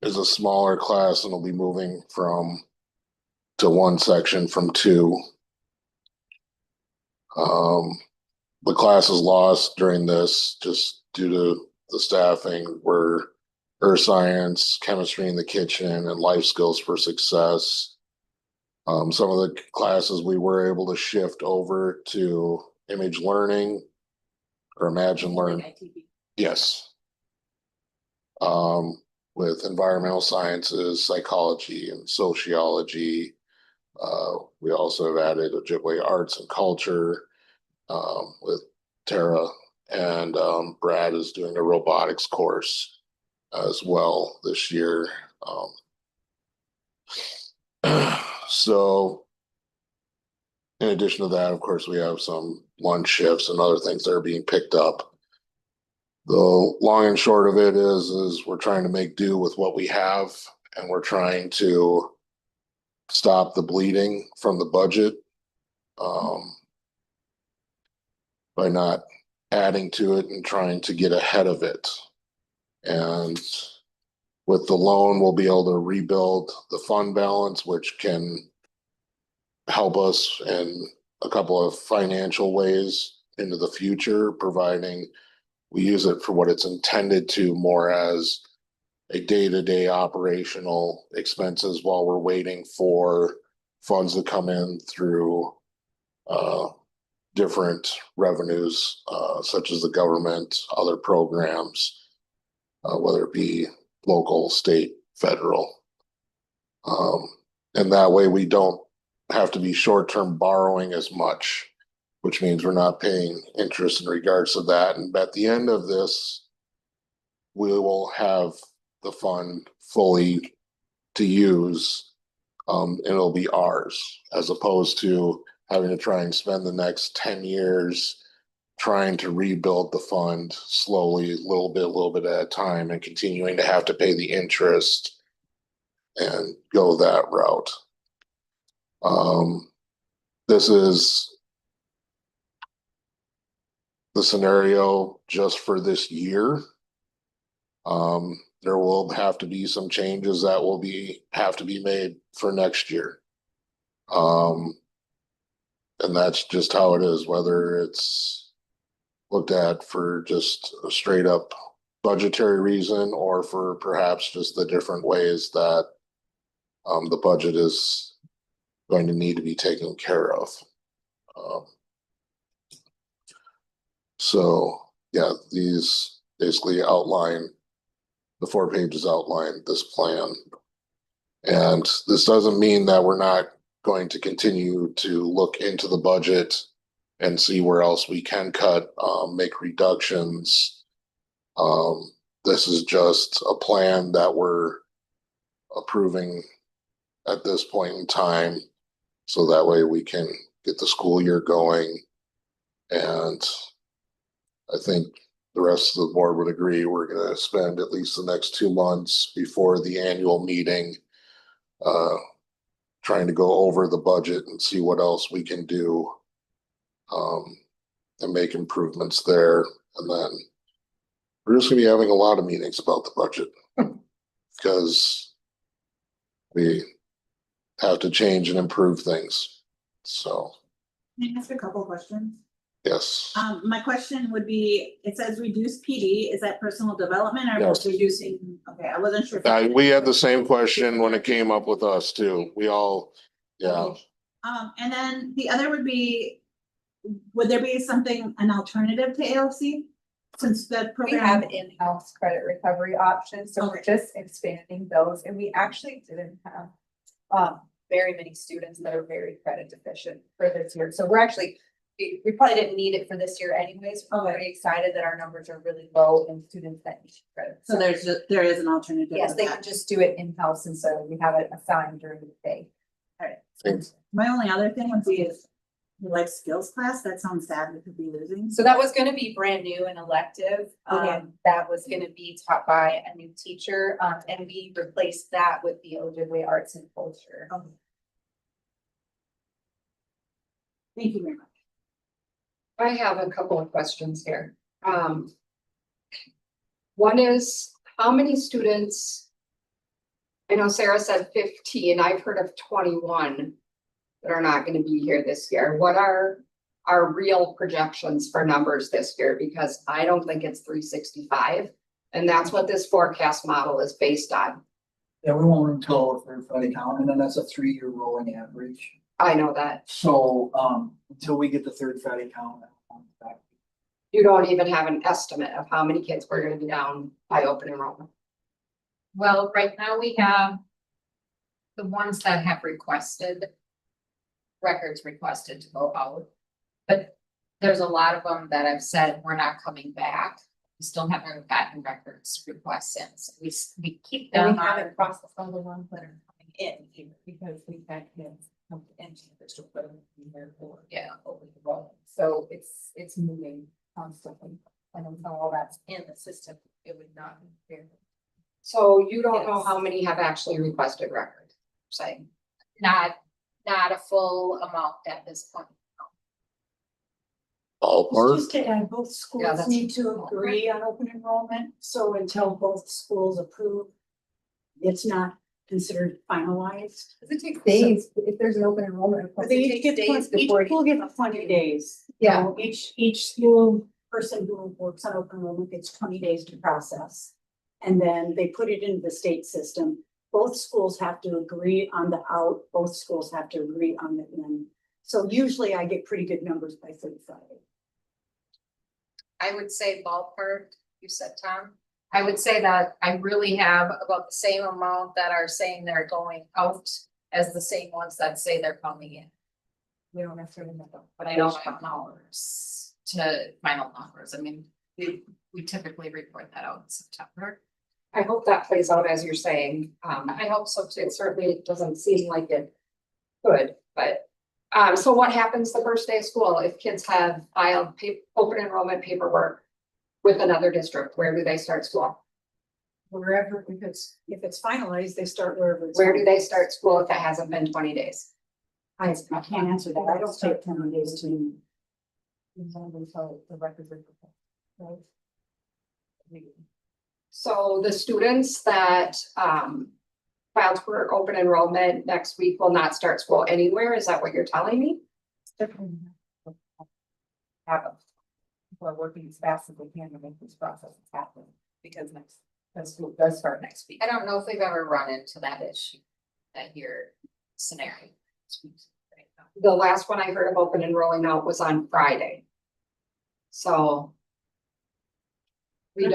is a smaller class and will be moving to one section from 2. The classes lost during this, just due to the staffing, were earth science, chemistry in the kitchen, and life skills for success. Some of the classes we were able to shift over to image learning or imagine learning. Yes. With environmental sciences, psychology, and sociology. We also have added Ojibwe arts and culture with Tara, and Brad is doing a robotics course as well this year. So in addition to that, of course, we have some lunch shifts and other things that are being picked up. The long and short of it is we're trying to make do with what we have, and we're trying to stop the bleeding from the budget by not adding to it and trying to get ahead of it. And with the loan, we'll be able to rebuild the fund balance, which can help us in a couple of financial ways into the future, providing we use it for what it's intended to, more as a day-to-day operational expenses while we're waiting for funds to come in through different revenues, such as the government, other programs, whether it be local, state, federal. And that way we don't have to be short-term borrowing as much, which means we're not paying interest in regards to that. And at the end of this, we will have the fund fully to use, and it'll be ours, as opposed to having to try and spend the next 10 years trying to rebuild the fund slowly, a little bit at a time, and continuing to have to pay the interest and go that route. This is the scenario just for this year. There will have to be some changes that will have to be made for next year. And that's just how it is, whether it's looked at for just a straight up budgetary reason or for perhaps just the different ways that the budget is going to need to be taken care of. So, yeah, these basically outline, the 4 pages outline this plan. And this doesn't mean that we're not going to continue to look into the budget and see where else we can cut, make reductions. This is just a plan that we're approving at this point in time. So that way we can get the school year going. And I think the rest of the board would agree, we're gonna spend at least the next 2 months before the annual meeting trying to go over the budget and see what else we can do and make improvements there. And then we're just gonna be having a lot of meetings about the budget because we have to change and improve things. So, Can I ask a couple questions? yes. My question would be, it says reduce PD, is that personal development or Yes. reducing? Okay, I wasn't sure. if- We had the same question when it came up with us too. We all, yeah. And then the other would be, would there be something, an alternative to ALC? Since the We program. have in-house credit recovery options, so we're Okay. just expanding those, and we actually didn't have very many students that are very credit deficient for this year, so we're actually, we probably didn't need it for this year anyways. We're very excited that our numbers are really low in students that need credit. So there is an alternative. Yes, of they that. can just do it in-house, and so we have it assigned during the day. Thanks. My only other thing would be is the life skills class, that sounds sad we could be losing. So that was gonna be brand new and elective. Okay. That was gonna be taught by a new teacher, and we replaced that with the Ojibwe Arts and Culture. Okay. Thank you very much. I have a couple of questions here. One is, how many students? I know Sarah said 15, I've heard of 21 that are not gonna be here this year. What are our real projections for numbers this year? Because I don't think it's 365, and that's what this forecast model is based on. Yeah, we won't until the third Friday count, and then that's a 3-year rolling average. I know that. So, until we get the third Friday count. You don't even have an estimate of how many kids we're gonna be down by open enrollment. Well, right now we have the ones that have requested, records requested to go out. But there's a lot of them that have said, we're not coming back. We still haven't gotten records requests in, so we keep And them we on. haven't processed all the ones that are coming in either, because we've had kids come into the district, but in there for, over the road. So it's moving constantly, and until all that's in the system, it would not be fair. So you don't know how many have actually requested record, saying, Not a full amount at this point. Ballpark. Just to add, both Yeah, schools that's- need to agree on open enrollment, so until both schools approve, it's not considered finalized. Does it take days if there's an open enrollment request? They It each takes get, days each before. school gets 20 days. Yeah. So each school person who works on open enrollment gets 20 days to process. And then they put it into the state system. Both schools have to agree on the out, both schools have to agree on the in. So usually I get pretty good numbers by 35. I would say ballpark, you said, Tom. I would say that I really have about the same amount that are saying they're going out as the same ones that say they're coming in. We don't necessarily know, But I don't have numbers to final numbers. I mean, we typically report that out in September. I hope that plays out as you're saying. I hope so too. It certainly doesn't seem like it could, but, so what happens the first day of school if kids have filed open enrollment paperwork with another district? Where do they start school? Wherever, if it's finalized, they start wherever. it's Where do they finalized. start school if it hasn't been 20 days? I can't answer that. I don't take 20 days to. until the records are prepared, right? So the students that, filed for open enrollment next week will not start school anywhere. Is that what you're telling me? Definitely have them. People are working as fast as they can to make this process happen, because school does start next week. I don't know if they've ever run into that issue. at your scenario. The last one I heard of open enrolling out was on Friday. So. We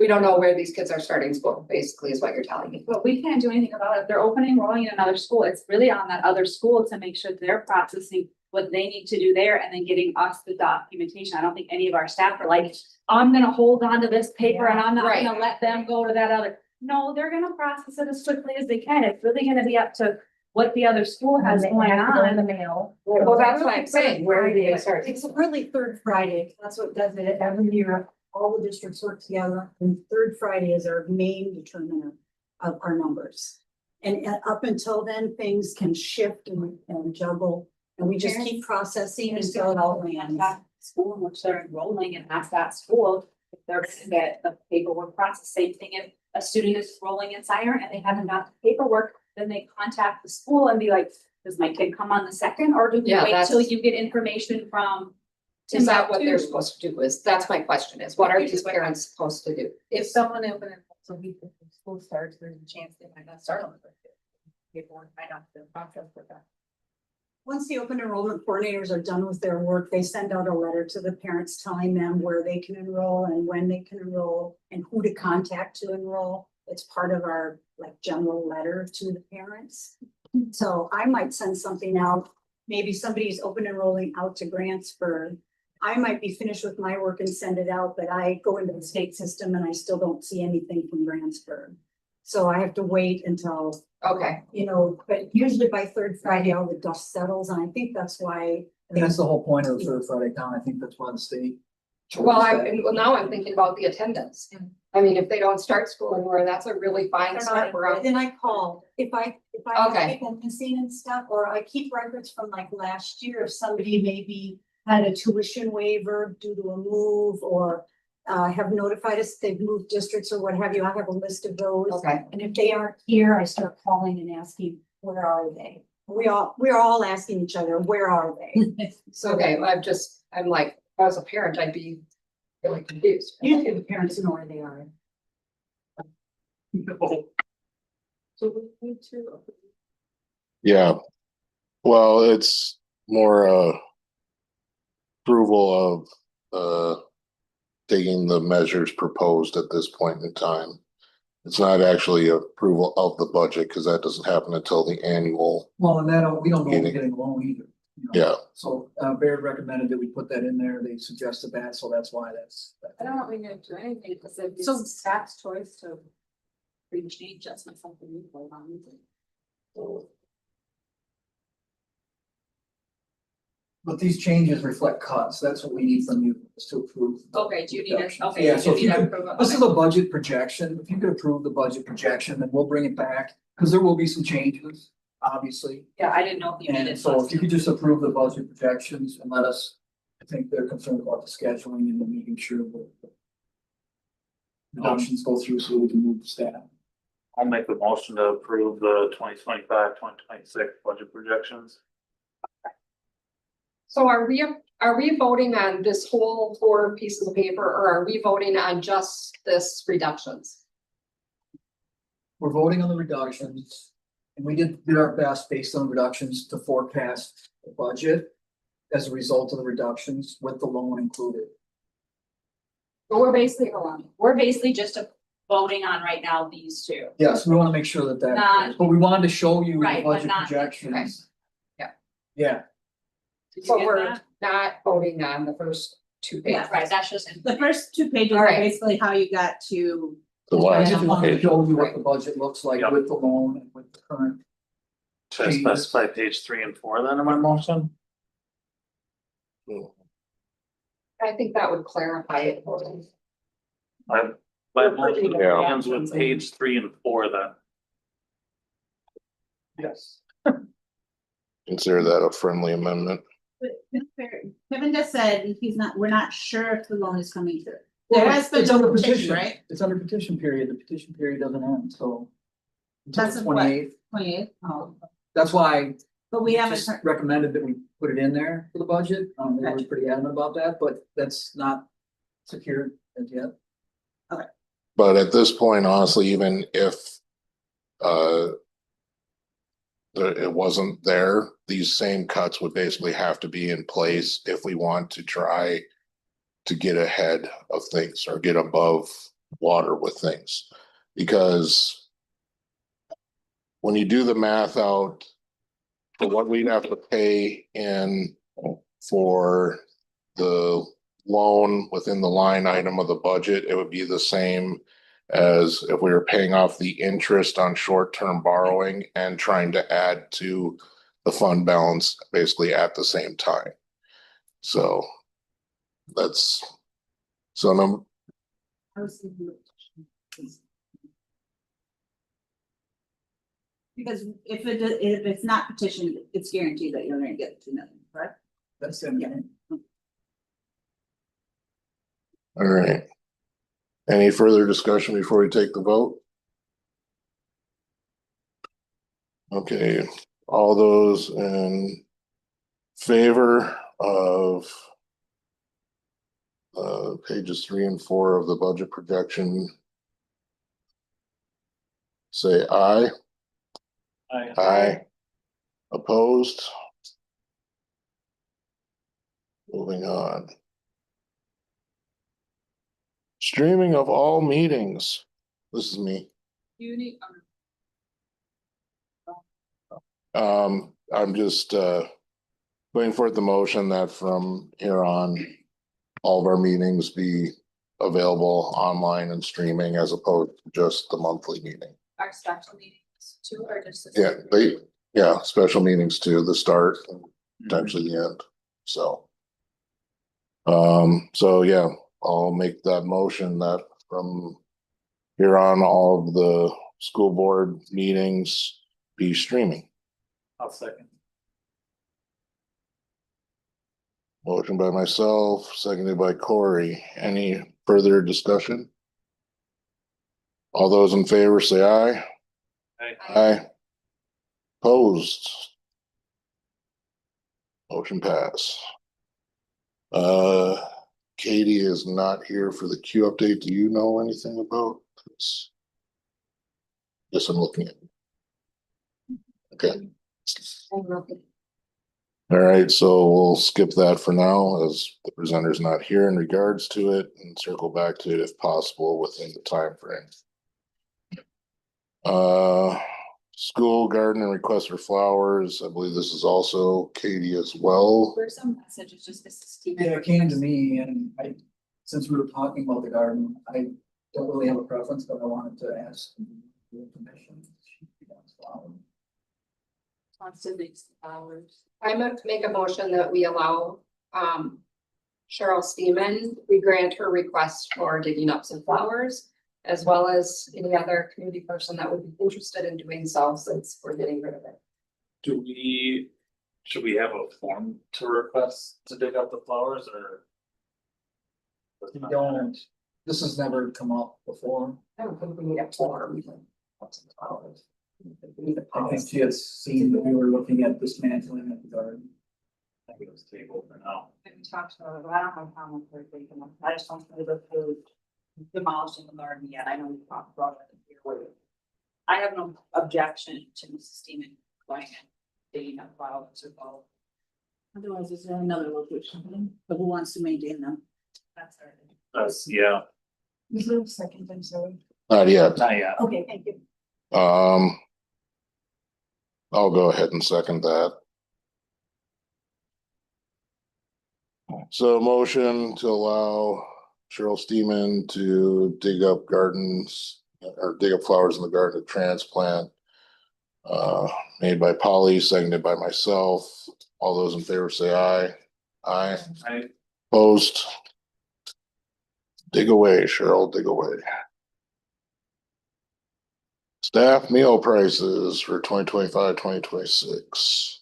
don't know where these kids are starting school, basically is what you're telling me. But we can't do anything about it. If they're opening enrolling in another school, it's really on that other school to make sure they're processing what they need to do there and then getting us the documentation. I don't think any of our staff are like, I'm gonna hold on to this paper and I'm not Right. gonna let them go to that other. No, they're gonna process it as quickly as they can. It's really gonna be up to what the other school has going on in the mail. Well, that's what I'm saying, where do they start? It's really third Friday. That's what does it every year. All the districts work together and third Friday is our main determiner of our numbers. And up until then, things can shift and juggle and we just keep processing until it all lands. That school in which they're enrolling and ask that school if they're gonna get the paperwork processed. Same thing if a student is enrolling in Siren and they haven't got the paperwork, then they contact the school and be like, does my kid come on the second or do we Yeah, wait till that's- you get information from? Is that what they're supposed to do is, that's my question is, what are these parents supposed to do? If someone open it, so we, if the school starts, there's a chance they might not start on the first day. Paperwork might not be processed with that. Once the open enrollment coordinators are done with their work, they send out a letter to the parents telling them where they can enroll and when they can enroll and who to contact to enroll. It's part of our like general letter to the parents. So I might send something out, maybe somebody's open enrolling out to Grantsburg. I might be finished with my work and send it out, but I go into the state system and I still don't see anything from Grantsburg. So I have to wait until, Okay, but usually by third Friday, all the dust settles, and I think that's why. And that's the whole point of the third Friday count. I think that's why the state. well, now I'm thinking about the attendance. I mean, if they don't start school anymore, that's a really fine start for us. Then I call, if I have Okay. people missing and stuff, or I keep records from like last year, if somebody maybe had a tuition waiver due to a move, or have notified us they've moved districts or what have you, I have a list of those. Okay, And if they aren't here, I start calling and asking, where are they? We're all asking each other, where are they? So okay, I'm like, as a parent, I'd be really confused. usually the parents know where they are. So we need to. Yeah. Well, it's more approval of taking the measures proposed at this point in time. It's not actually approval of the budget because that doesn't happen until the annual. Well, and that, we don't know if we're Meeting. getting a loan either. Yeah. So, Baird recommended that we put that in there. They suggested that, so that's why that's. I don't know if we need to do anything because if So- it's staff's choice to bring change, that's not something we vote on. is it? But these changes reflect cuts. That's what we need from you, is to approve. Okay, do you need us? reductions. Okay. Yeah, so if you need could, approval. this is a budget projection. If you could approve the budget projection, then we'll bring it back, because there will be some changes, obviously. Yeah, I didn't know if you needed. And so us if you to- could just approve the budget projections and let us, I think they're concerned about the scheduling and making sure that the reductions go through so we can move the staff. I'll make the motion to approve the 2025-2026 budget projections. So are we voting on this whole 4 pieces of paper, or are we voting on just this reductions? We're voting on the reductions, and we did our best based on reductions to forecast the budget as a result of the reductions with the loan included. But we're basically just voting on right now these two. Yes, we want to make sure that Not- but we wanted to show you the Right, but budget not- projections. Yeah. Yeah, Did you But get we're that? not voting on the first 2 pages. Yeah, right, that's just. The first 2 pages All are right. basically how you got to. The I last just wanted to page. show you what the budget looks like Yep. with the loan and with the current. Should I specify page 3 and 4 then in my motion? I think that would clarify it for them. My motion Yeah. ends with page 3 and 4 then. Yes. Consider that a friendly amendment. Kevin just said we're not sure if the loan is coming through. Well, There has been it's a under petition, petition, right? It's under petition period. The petition period doesn't end, so. Until That's the what? 28th. 28th. Oh, That's why but we we haven't just heard. recommended that we put it in there for the budget. They were pretty adamant about that, but that's not secured as yet. But at this point, honestly, even if it wasn't there, these same cuts would basically have to be in place if we want to try to get ahead of things or get above water with things. Because when you do the math out for what we'd have to pay in for the loan within the line item of the budget, it would be the same as if we were paying off the interest on short-term borrowing and trying to add to the fund balance basically at the same time. So that's, so Because if it's not petitioned, it's guaranteed that you're gonna get 2 million, correct? That's it. Yeah. all right. Any further discussion before we take the vote? Okay, all those in favor of pages 3 and 4 of the budget projection, say aye. Aye. Opposed? Moving on. Streaming of all meetings. This is me. You need, I'm just putting forth the motion that from here on, all of our meetings be available online and streaming as opposed to just the monthly meeting. Our special meetings too, or just? Yeah, special meetings too, the start and potentially the end, so. So yeah, I'll make that motion that from here on, all of the school board meetings be streaming. I'll second. Motion by myself, seconded by Corey. Any further discussion? All those in favor say aye. Aye. Opposed? Motion pass. Katie is not here for the Q update. Do you know anything about this? Yes, I'm looking at. Okay. All right, so we'll skip that for now as the presenter's not here in regards to it and circle back to it if possible within the time frame. School garden and request for flowers. I believe this is also Katie as well. There's some messages just Mrs. Stevens. Yeah, it came to me and since we were talking about the garden, I don't really have a preference, but I wanted to ask your permission. Wants to mix flowers. I make a motion that we allow, Cheryl Steeman, we grant her request for digging up some flowers, as well as any other community person that would be interested in doing so, since we're getting rid of it. Should we have a form to request to dig up the flowers or? You don't, this has never come up before. I don't think we need a form. Lots of flowers. I think she has seen that we were looking at dismantling of the garden. I think it was tabled for now. We talked about it, but I don't have a problem with her taking them. I just don't want to go demolishing the garden yet. I know we talked about it here. I have no objection to Mrs. Steeman going and digging up flowers or both. Otherwise, is there another location, but who wants to maintain them? That's our. That's, yeah, Is there a second, I'm sorry? Not yet. not yet. Okay, thank you. I'll go ahead and second that. So motion to allow Cheryl Steeman to dig up gardens or dig up flowers in the garden to transplant. Made by Polly, seconded by myself. All those in favor say aye. Aye. Opposed? Dig away, Cheryl, dig away. Staff meal prices for 2025-2026.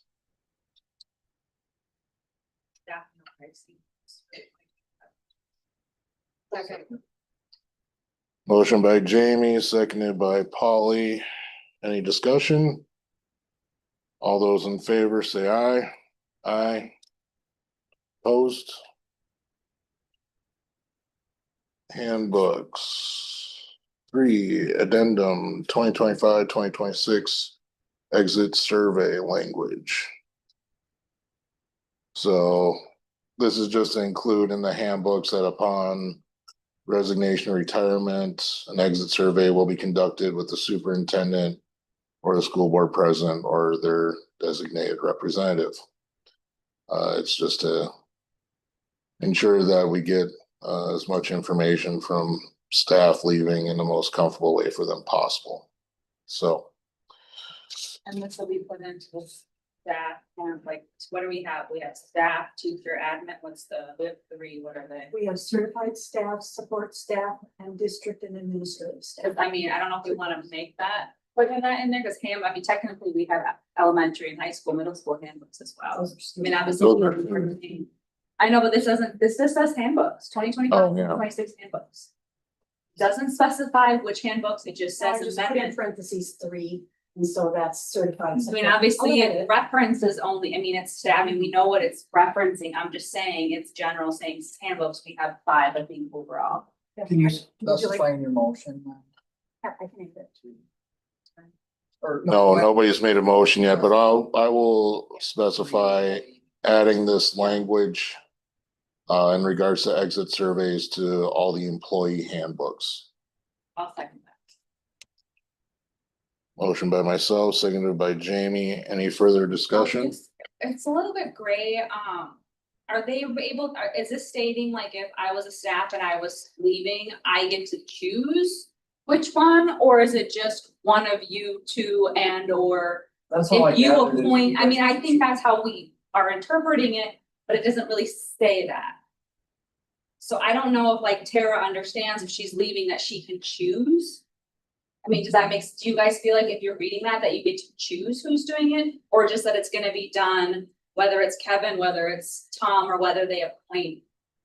Second. Motion by Jamie, seconded by Polly. Any discussion? All those in favor say aye. Aye. Opposed? Handbooks. 3, addendum 2025-2026 exit survey language. So this is just to include in the handbooks that upon resignation or retirement, an exit survey will be conducted with the superintendent or the school board president or their designated representative. It's just to ensure that we get as much information from staff leaving in the most comfortable way for them possible. So, And this will be put into the staff, and like, what do we have? We have staff, teacher, admin, we have three, what are they? We have certified staff, support staff, and district and administrative staff. Cause I mean, I don't know if we wanna make that, putting that in there, cause technically we have elementary and high school, middle school handbooks as well. I mean, obviously. I know, but this just says handbooks, 2025, Oh, yeah. 26 handbooks. Doesn't specify which handbooks, it just I says just put in amendment. parentheses 3, and so that's certified. I mean, support. obviously, I'll edit it references only, I mean, we know what it's referencing, I'm just saying, it's general saying handbooks, we have 5, I think, overall. it. Can you Would you like- specify in your motion? I can edit it. Or no, nobody's made a motion yet, but I will specify adding this language in regards to exit surveys to all the employee handbooks. I'll second that. Motion by myself, seconded by Jamie. Any further discussion? It's a little bit gray, are they able, is this stating like if I was a staff and I was leaving, I get to choose which one, or is it just one of you two and or That's how I if you gathered it. appoint, I mean, I think that's how we are interpreting it, but it doesn't really say that. So I don't know if like Tara understands if she's leaving that she can choose. I mean, do you guys feel like if you're reading that you get to choose who's doing it? Or just that it's gonna be done, whether it's Kevin, whether it's Tom, or whether they appoint?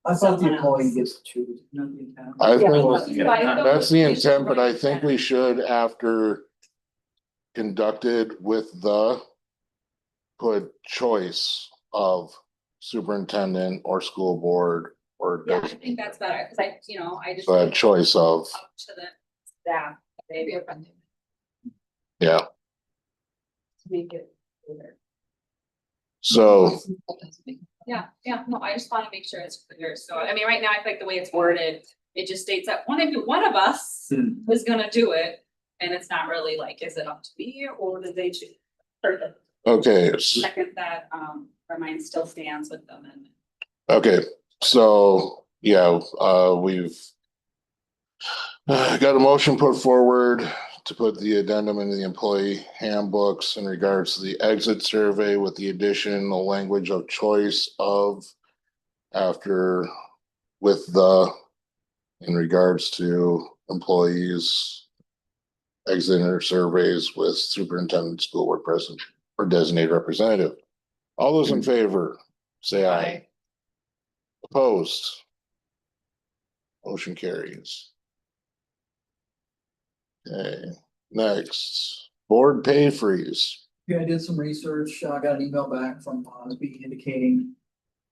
I thought the someone employee else? gets to choose, not the intent. I Yeah. think Yeah. that's the intent, but I think we should, after conducted with the put choice of superintendent or school board or Yeah, I think that's better, cause I just. so that choice of, Up to the staff, Maybe maybe a friend. yeah. to make it clear. So Yeah, no, I just wanna make sure it's clear, so, I mean, right now, I think the way it's worded, it just states that one of us was gonna do it. And it's not really like, is it up to me, or did they choose? Perfect. okay, Second that, our mind still stands with them and. okay, so yeah, we've got a motion put forward to put the addendum into the employee handbooks in regards to the exit survey with the additional language of choice of after with the in regards to employees exit or surveys with superintendent, school board president or designated representative. All those in favor, say aye. Opposed? Motion carries. Okay, next, board pay freeze. Yeah, I did some research, I got an email back from Osby indicating.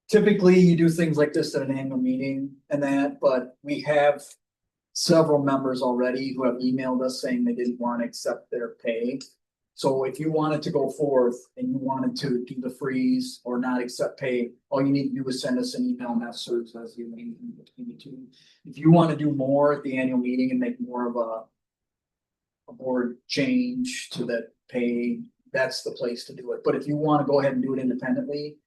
Typically, you do things like this at an annual meeting and that, but we have several members already who have emailed us saying they didn't want to accept their pay. So if you wanted to go forth and you wanted to do the freeze or not accept pay, all you need to do is send us an email and that serves as the arrangement between the two. If you want to do more at the annual meeting and make more of a board change to that pay, that's the place to do it. But if you want to go ahead and do it independently,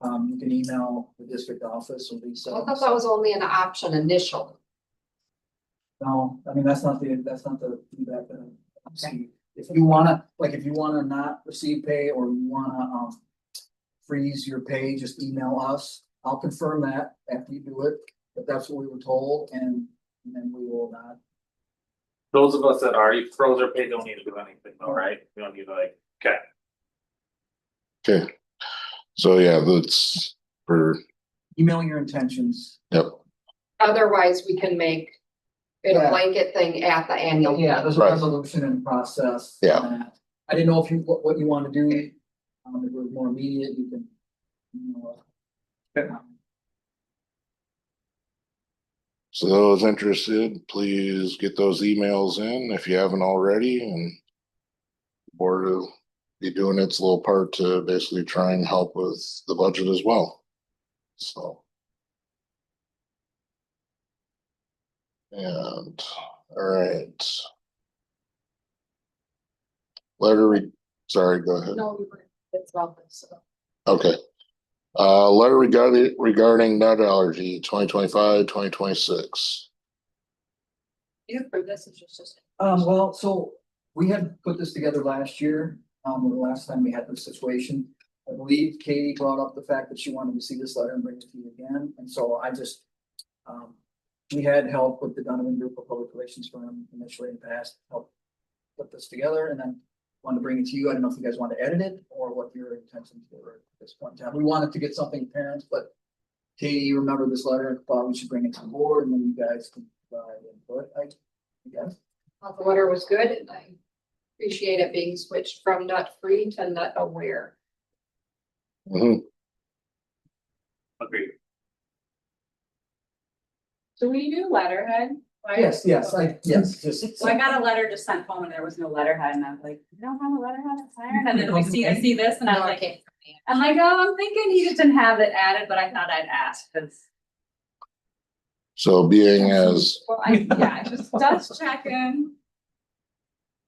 you can email the district office or Lisa. I thought that was only an option initially. No, I mean, that's not the feedback that I'm seeing. If you wanna not receive pay or you wanna, freeze your pay, just email us. I'll confirm that after you do it, but that's what we were told and then we will not. Those of us that already froze our pay don't need to do anything though, right? We don't need to like, okay. Okay, so yeah, that's for, Email your intentions. yep, Otherwise, we can make it a Yeah. blanket thing at the annual. Yeah, there's a Right. resolution and process. Yeah. on that. I didn't know if what you want to do, if it was more immediate, you can. so those interested, please get those emails in if you haven't already and board will be doing its little part to basically try and help with the budget as well. So. And, all right. Sorry, go ahead. No, it's relevant, so. Okay. Letter regarding nut allergy 2025-2026. You approve this, it's just. Well, so we had put this together last year, the last time we had this situation. I believe Katie brought up the fact that she wanted to see this letter and bring it to you again, and so I just, we had help with the Donovan Group of Public Relations firm initially in the past, help put this together, and then wanted to bring it to you. I don't know if you guys want to edit it or what your intentions were at this point in time. We wanted to get something parents, but Katie, you remember this letter and thought we should bring it to the board and then you guys can provide input, I guess. Thought the letter was good and I appreciate it being switched from nut free to nut aware. Mhm. Agreed. Do we do letterhead? Yes, just. So I got a letter just sent home and there was no letterhead and I was like, you don't have a letterhead at Siren? And then I see this and I was like, I'm like, oh, I'm thinking he just didn't have it added, but I thought I'd ask because. So being as, Well, just checking.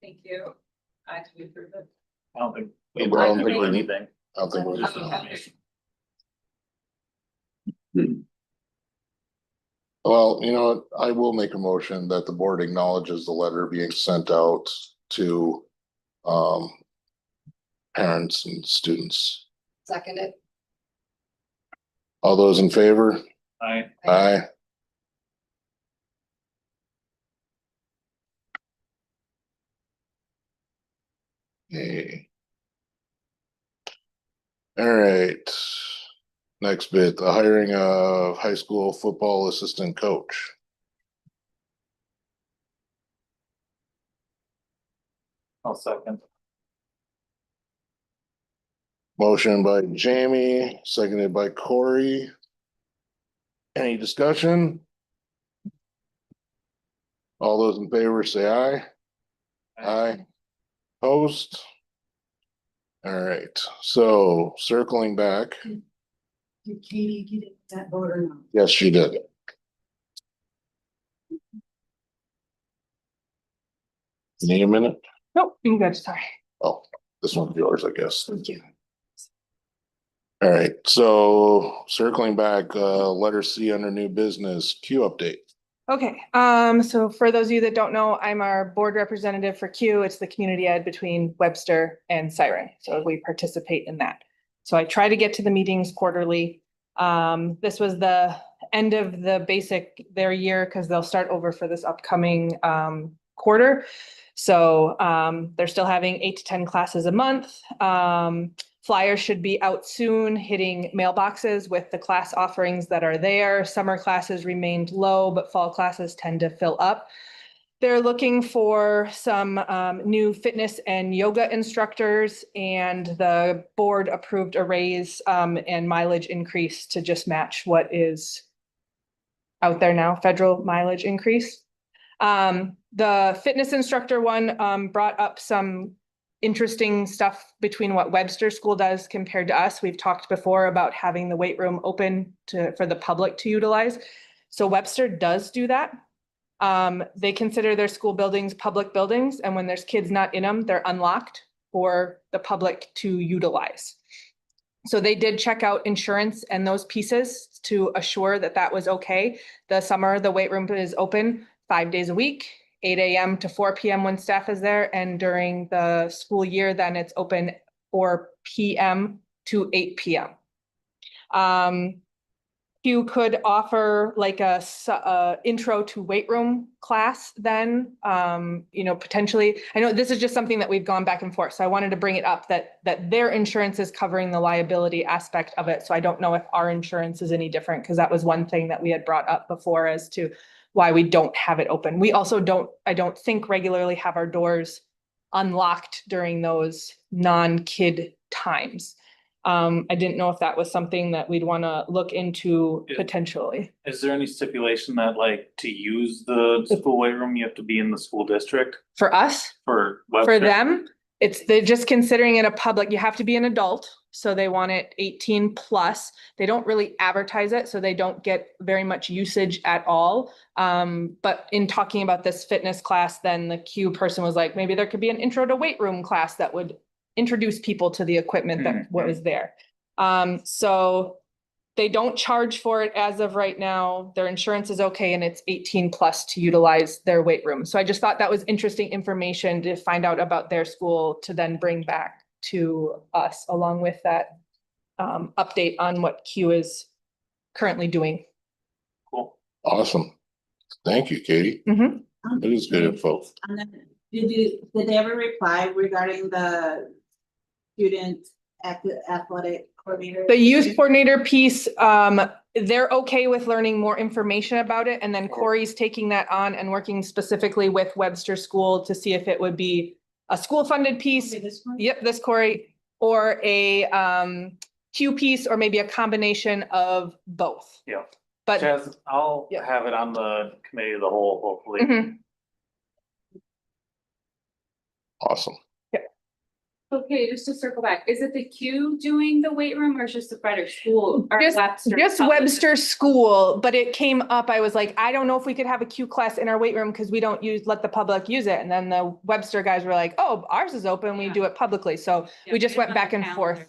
Thank you. I actually approve it. I don't think. I We don't have to think do we need- anything. I don't think we're. Just Okay. information. Well, you know, what? I will make a motion that the board acknowledges the letter being sent out to parents and students. Second it. All those in favor? I, Aye. Okay. All right. Next bit, the hiring of high school football assistant coach. I'll second. Motion by Jamie, seconded by Corey. Any discussion? All those in favor say aye. Aye. Opposed? All right, so circling back, Did Katie get it, that vote or not? yes, she did. You need a minute? Nope, I'm good, sorry. Oh, this one's yours, I guess. Thank you. All right, so circling back, letter C under new business, Q update. Okay, so for those of you that don't know, I'm our board representative for Q. It's the community ed between Webster and Siren. So we participate in that. So I try to get to the meetings quarterly. This was the end of their year because they'll start over for this upcoming quarter. So they're still having 8 to 10 classes a month. Flyers should be out soon, hitting mailboxes with the class offerings that are there. Summer classes remained low, but fall classes tend to fill up. They're looking for some new fitness and yoga instructors, and the board approved a raise and mileage increase to just match what is out there now, federal mileage increase. The fitness instructor one brought up some interesting stuff between what Webster School does compared to us. We've talked before about having the weight room open for the public to utilize. So Webster does do that. They consider their school buildings public buildings, and when there's kids not in them, they're unlocked for the public to utilize. So they did check out insurance and those pieces to assure that that was okay. The summer, the weight room is open 5 days a week, 8 a.m. to 4 p.m. when staff is there. And during the school year, then it's open 4 p.m. to 8 p.m. You could offer like a intro to weight room class then, potentially. I know this is just something that we've gone back and forth. So I wanted to bring it up that their insurance is covering the liability aspect of it. So I don't know if our insurance is any different, because that was one thing that we had brought up before as to why we don't have it open. We also I don't think regularly have our doors unlocked during those non-kid times. I didn't know if that was something that we'd want to look into potentially. Is there any stipulation that like to use the school weight room, you have to be in the school district For us, for Webster? for them, they're just considering it a public, you have to be an adult, so they want it 18+. They don't really advertise it, so they don't get very much usage at all. But in talking about this fitness class, then the Q person was like, maybe there could be an intro to weight room class that would introduce people to the equipment that was there. So they don't charge for it as of right now. Their insurance is okay, and it's 18+ to utilize their weight room. So I just thought that was interesting information to find out about their school to then bring back to us, along with that update on what Q is currently doing. Cool. Awesome. Thank you, Katie. It is good info. And then, did they ever reply regarding the student athletic coordinator? The youth coordinator piece, they're okay with learning more information about it. And then Corey's taking that on and working specifically with Webster School to see if it would be a school-funded piece. Okay, this one? Yep, this Corey, or a Q piece, or maybe a combination of both. Yeah. But Chaz, I'll Yeah. have it on the committee of the whole, hopefully. Mhm. Awesome. Okay, just to circle back, is it the Q doing the weight room or is just the Frederick School? Or Webster? Just Webster School, but it came up, I was like, I don't know if we could have a Q class in our weight room because we don't let the public use it. And then the Webster guys were like, oh, ours is open, we do it publicly. So we just went back and forth.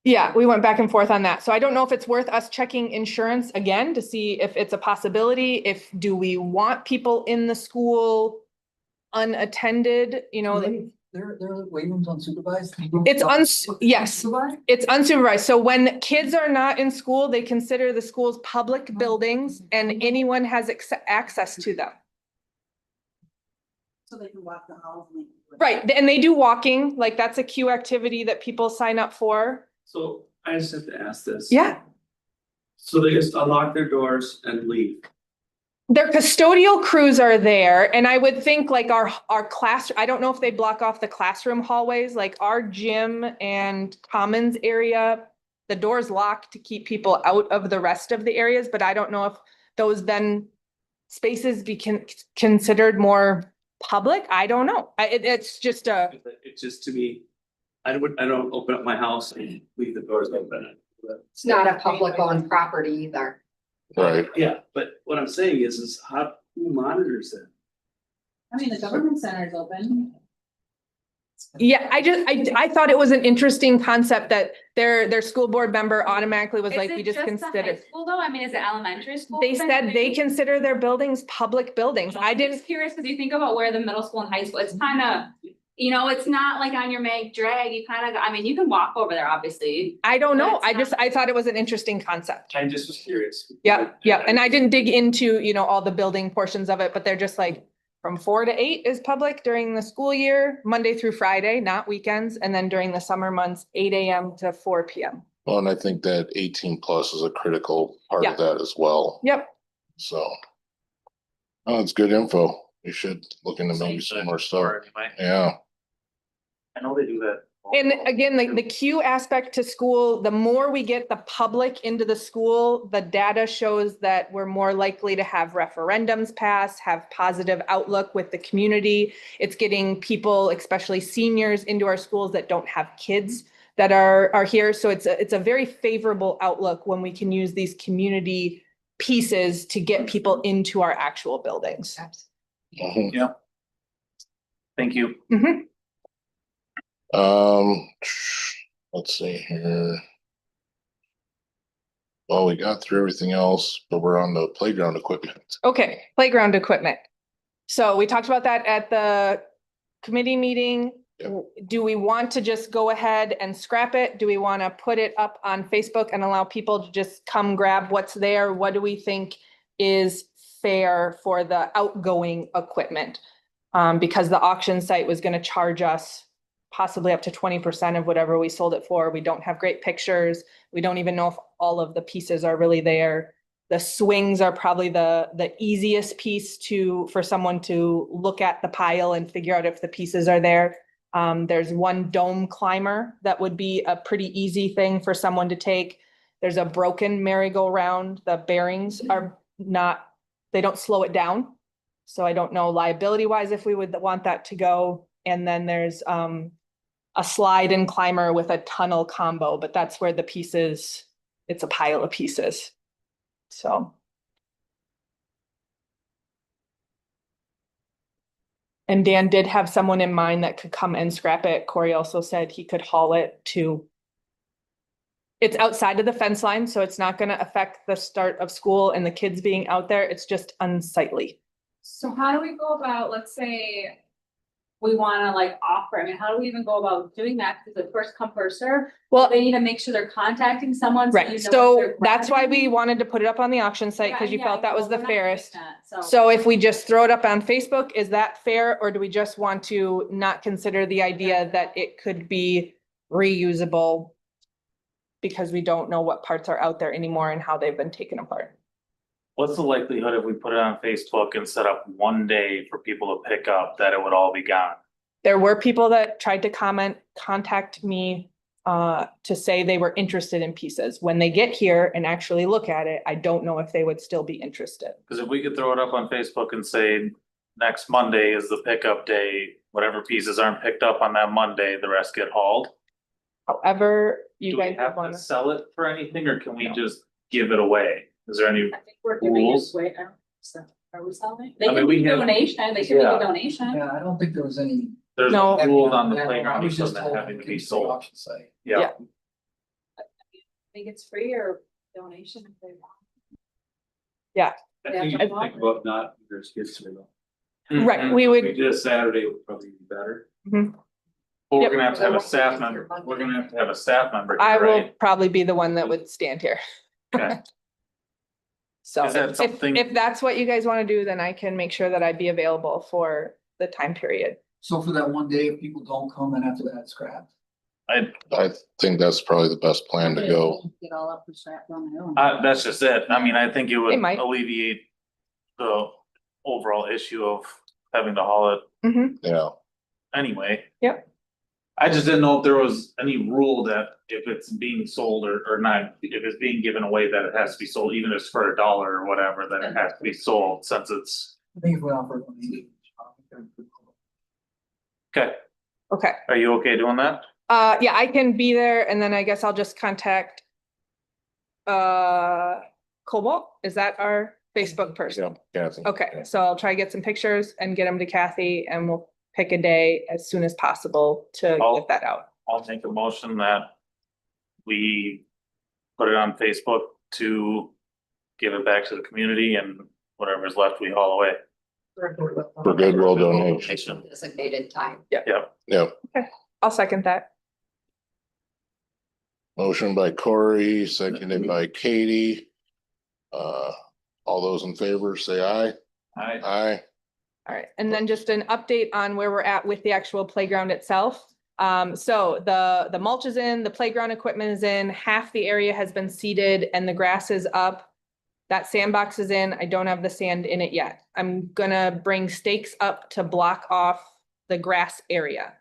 Yeah, we went back and forth on that. So I don't know if it's worth us checking insurance again to see if it's a possibility. Do we want people in the school unattended, Their weight rooms unsupervised? Yes, it's unsupervised. So when kids are not in school, they consider the schools public buildings and anyone has access to them. So they can walk the halls. Right, and they do walking, like that's a Q activity that people sign up for. So I just have to ask this. Yeah. So they just unlock their doors and leave. Their custodial crews are there, and I would think like our class, I don't know if they block off the classroom hallways, like our gym and commons area, the door's locked to keep people out of the rest of the areas, but I don't know if those then spaces be considered more public. I don't know. It's just It's just to me, I don't open up my house and leave the doors open. It's not a public owned property either. Right. Yeah, but what I'm saying is who monitors it? I mean, the government center is open. Yeah, I thought it was an interesting concept that their school board member automatically was Is like, it we just the consider. high School though, I mean, is it elementary school? They then? said they consider their buildings public buildings. I I'm didn't, just curious, because you think about where the middle school and high school, it's kind of, it's not like on your mag drag, you kind of, I mean, you can walk over there, obviously. I don't know. That's I thought it was an interesting concept. I just was curious. Yeah, and I didn't dig into, all the building portions of it, but they're just like from 4 to 8 is public during the school year, Monday through Friday, not weekends. And then during the summer months, 8 a.m. to 4 p.m. Well, and I think that 18+ is a critical part Yeah. of that as well. Yep. So. Oh, it's good info. You should look into maybe some more stuff. Yeah. I know they do that. And again, the Q aspect to school, the more we get the public into the school, the data shows that we're more likely to have referendums pass, have positive outlook with the community. It's getting people, especially seniors, into our schools that don't have kids that are here. So it's a very favorable outlook when we can use these community pieces to get people into our actual buildings. Mhm. Yeah. Thank you. Mhm. Let's see here. Well, we got through everything else, but we're on the playground equipment. Okay, playground equipment. So we talked about that at the committee meeting. Yep. Do we want to just go ahead and scrap it? Do we want to put it up on Facebook and allow people to just come grab what's there? What do we think is fair for the outgoing equipment? Because the auction site was going to charge us possibly up to 20% of whatever we sold it for. We don't have great pictures. We don't even know if all of the pieces are really there. The swings are probably the easiest piece for someone to look at the pile and figure out if the pieces are there. There's one dome climber that would be a pretty easy thing for someone to take. There's a broken merry-go-round. The bearings are they don't slow it down. So I don't know liability-wise if we would want that to go. and then there's a slide and climber with a tunnel combo, but that's where the pieces, it's a pile of pieces. So. And Dan did have someone in mind that could come and scrap it. Corey also said he could haul it to. It's outside of the fence line, so it's not gonna affect the start of school and the kids being out there. It's just unsightly. So how do we go about, let's say, we wanna like offer, I mean, how do we even go about doing that? Because it's first come, first serve. Well, They need to make sure they're contacting someone. You right, know so what they're that's why we grabbing. wanted to put it up on the auction site, because you Yeah, felt that was well, the we're not doing fairest. that, So if we just throw it up on Facebook, is that fair, or do we just want to not consider the idea that it could be reusable? Because we don't know what parts are out there anymore and how they've been taken apart. What's the likelihood if we put it on Facebook and set up one day for people to pick up that it would all be gone? There were people that tried to contact me to say they were interested in pieces. When they get here and actually look at it, I don't know if they would still be interested. Cause if we could throw it up on Facebook and say, next Monday is the pickup day, whatever pieces aren't picked up on that Monday, the rest get hauled. However, you Do we guys have to wanna. sell it for anything, or can we No. just give it away? Is there any, I think we're giving it rules? away. So are we selling? They I mean, can we be have- donation, they can make Yeah. a donation. Yeah, I don't think there was any. there's No. rules on the I playground was just equipment told having to be it's the sold? auction site. Yeah. Yeah. I think it's free or donation if they want. Yeah, I think you should think about not, there's kids to go. right, we If we would. did a Saturday, would probably be better. Mhm. Well, we're Yep. gonna have to have a staff member, we're gonna have to have a staff member I here, will right? probably be the one that would stand here. Okay. So Is that something- if that's what you guys want to do, then I can make sure that I'd be available for the time period. So for that one day, if people don't come, then after that, it's scrapped. I think that's probably the best plan to go. Get all up for scrap on their own. That's just it, I mean, I think it would They might. alleviate the overall issue of having to haul it Mhm. Yeah, anyway. Yep. I just didn't know if there was any rule that if it's being sold or not, if it's being given away, that it has to be sold, even if it's for $1 or whatever, that it has to be sold, since it's, I think if we offer. okay, Okay. are you okay doing that? Yeah, I can be there, and then I guess I'll just contact Cobalt, is that our Facebook person? yeah, Kathy. Okay, so I'll try to get some pictures and get them to Kathy, and we'll pick a day as soon as possible to Oh. get that out. I'll make a motion that we put it on Facebook to give it back to the community, and whatever's left, we haul away. For goodwill donation. Designated time. Yep. I'll second that. Motion by Corey, seconded by Katie. All those in favor, say aye. Aye. All right, and then just an update on where we're at with the actual playground itself. So the mulch is in, the playground equipment is in, half the area has been seeded and the grass is up. That sandbox is in, I don't have the sand in it yet. I'm gonna bring stakes up to block off the grass area.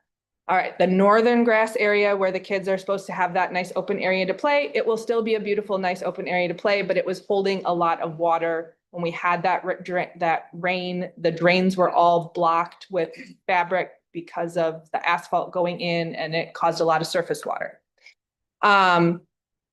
All right, the northern grass area where the kids are supposed to have that nice open area to play, it will still be a beautiful, nice open area to play, but it was holding a lot of water. When we had that rain, the drains were all blocked with fabric because of the asphalt going in, and it caused a lot of surface water.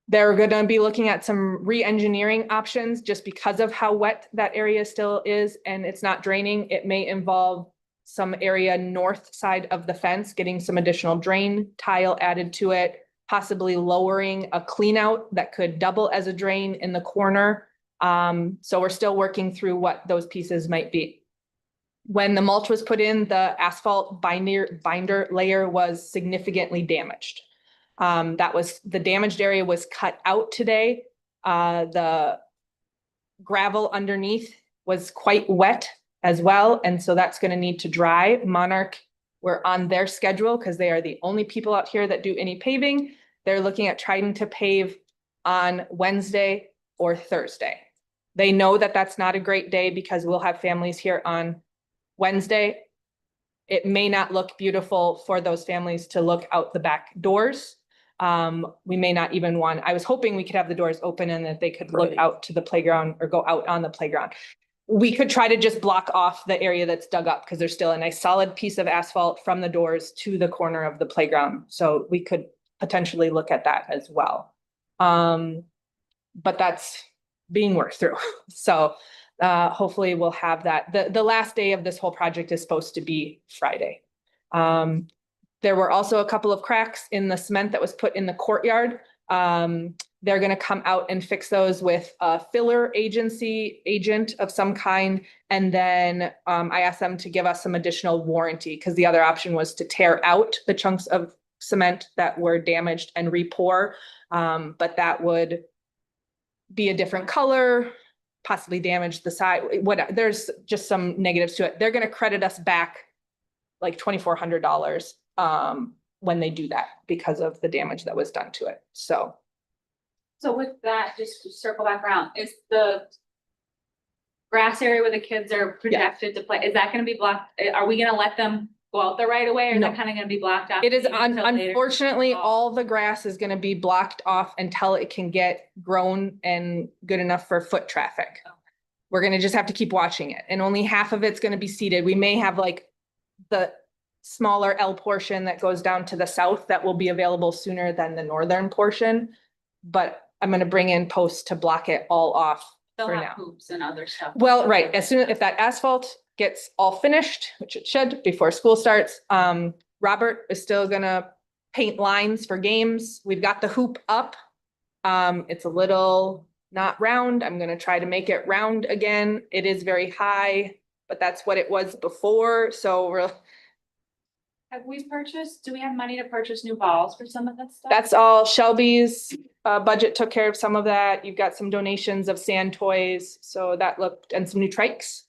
They're gonna be looking at some re-engineering options just because of how wet that area still is and it's not draining. It may involve some area north side of the fence, getting some additional drain tile added to it, possibly lowering a clean out that could double as a drain in the corner. So we're still working through what those pieces might be. When the mulch was put in, the asphalt binder layer was significantly damaged. The damaged area was cut out today. The gravel underneath was quite wet as well, and so that's gonna need to dry. Monarch, we're on their schedule because they are the only people out here that do any paving. They're looking at trying to pave on Wednesday or Thursday. They know that that's not a great day because we'll have families here on Wednesday. It may not look beautiful for those families to look out the back doors. We may not even want, I was hoping we could have the doors open and that they could look out to the playground or go out on the playground. we could try to just block off the area that's dug up because there's still a nice solid piece of asphalt from the doors to the corner of the playground. So we could potentially look at that as well. But that's being worked through. So hopefully we'll have that. The last day of this whole project is supposed to be Friday. There were also a couple of cracks in the cement that was put in the courtyard. They're gonna come out and fix those with a filler agent of some kind. And then I asked them to give us some additional warranty because the other option was to tear out the chunks of cement that were damaged and re-pour. But that would be a different color, possibly damage the side. There's just some negatives to it. They're gonna credit us back like $2,400 when they do that because of the damage that was done to it. So with that, just to circle back around, is the grass area where the kids are projected to play, is that gonna be blocked? Are we gonna let them go out there right away, or is No. that kind of gonna be blocked off? it is, until later? unfortunately, Oh. all the grass is gonna be blocked off until it can get grown and good enough for foot traffic. We're gonna just have to keep watching it, and only half of it's gonna be seeded. We may have like the smaller L portion that goes down to the south that will be available sooner than the northern portion. But I'm gonna bring in posts to block it all off They'll for have now. hoops and other stuff. Well, right, as soon as, if that asphalt gets all finished, which it should before school starts, Robert is still gonna paint lines for games. We've got the hoop up. It's a little not round. I'm gonna try to make it round again. It is very high, but that's what it was before, so we're, Do we have money to purchase new balls for some of that stuff? that's all. Shelby's budget took care of some of that. You've got some donations of sand toys, so that looked, and some new trikes.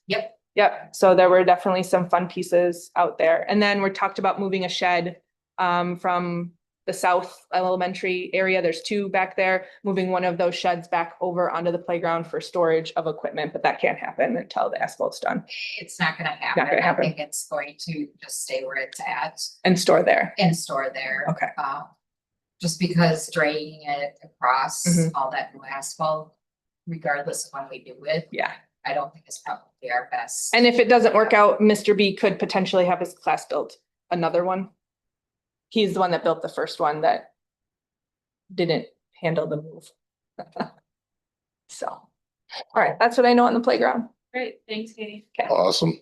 Yep, so there were definitely some fun pieces out there. And then we talked about moving a shed from the south elementary area. There's two back there, moving one of those sheds back over onto the playground for storage of equipment, but that can't happen until the asphalt's done It's not gonna happen. Not gonna happen. I think it's going to just stay where it's at and store there. and store there. Okay. Just because draining it across Mhm. all that new asphalt, regardless of when we do it, Yeah. I don't think it's probably our best. And if it doesn't work out, Mr. B could potentially have his class build another one. He's the one that built the first one that didn't handle the move. So, all right, that's what I know on the playground. Great, thanks, Katie. Awesome.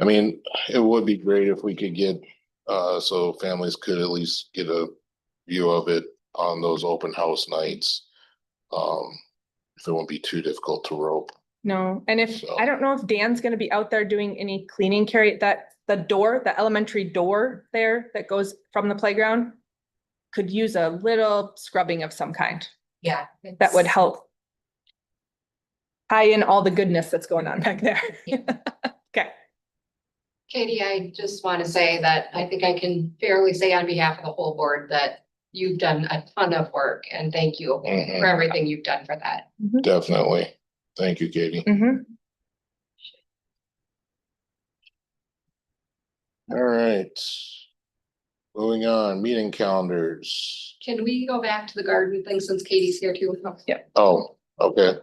I mean, it would be great if we could get, so families could at least get a view of it on those open house nights. If it won't be too difficult to rope. No, and if, So- I don't know if Dan's gonna be out there doing any cleaning, Carrie, that the door, the elementary door there that goes from the playground could use a little scrubbing of some kind. Yeah. That would it's- help tie in all the goodness that's going on back there. Okay. Katie, I just want to say that I think I can fairly say on behalf of the whole board that you've done a ton of work and thank you Mhm. for everything you've done for that. Definitely. Thank you, Katie. Mhm. All right. Moving on, meeting calendars. Can we go back to the garden thing since Katie's here too? Oh, okay.